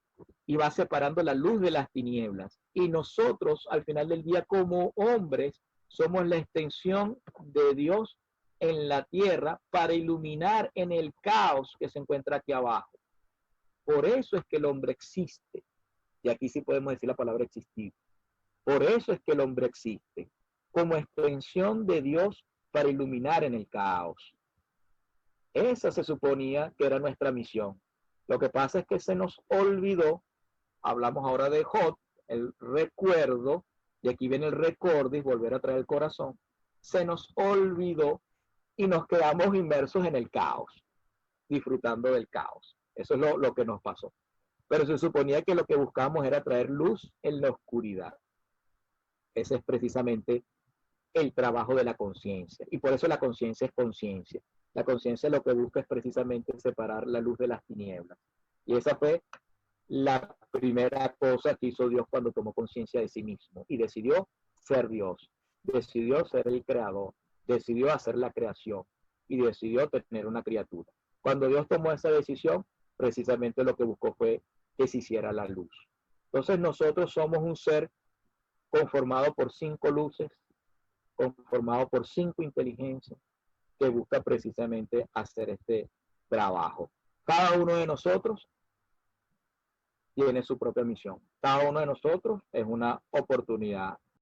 y va separando la luz de las tinieblas. Y nosotros, al final del día, como hombres, somos la extensión de Dios en la tierra para iluminar en el caos que se encuentra aquí abajo. Por eso es que el hombre existe. Y aquí sí podemos decir la palabra existir. Por eso es que el hombre existe, como extensión de Dios para iluminar en el caos. Esa se suponía que era nuestra misión. Lo que pasa es que se nos olvidó. Hablamos ahora de Jod, el recuerdo, y aquí viene el recordis, volver a traer el corazón. Se nos olvidó y nos quedamos inmersos en el caos, disfrutando del caos. Eso es lo que nos pasó. Pero se suponía que lo que buscábamos era traer luz en la oscuridad. Ese es precisamente el trabajo de la conciencia. Y por eso la conciencia es conciencia. La conciencia lo que busca es precisamente separar la luz de las tinieblas. Y esa fue la primera cosa que hizo Dios cuando tomó conciencia de sí mismo y decidió ser Dios, decidió ser el creador, decidió hacer la creación y decidió tener una criatura. Cuando Dios tomó esa decisión, precisamente lo que buscó fue que se hiciera la luz. Entonces nosotros somos un ser conformado por 5 luces, conformado por 5 inteligencias que busca precisamente hacer este trabajo. Cada uno de nosotros tiene su propia misión. Cada uno de nosotros es una oportunidad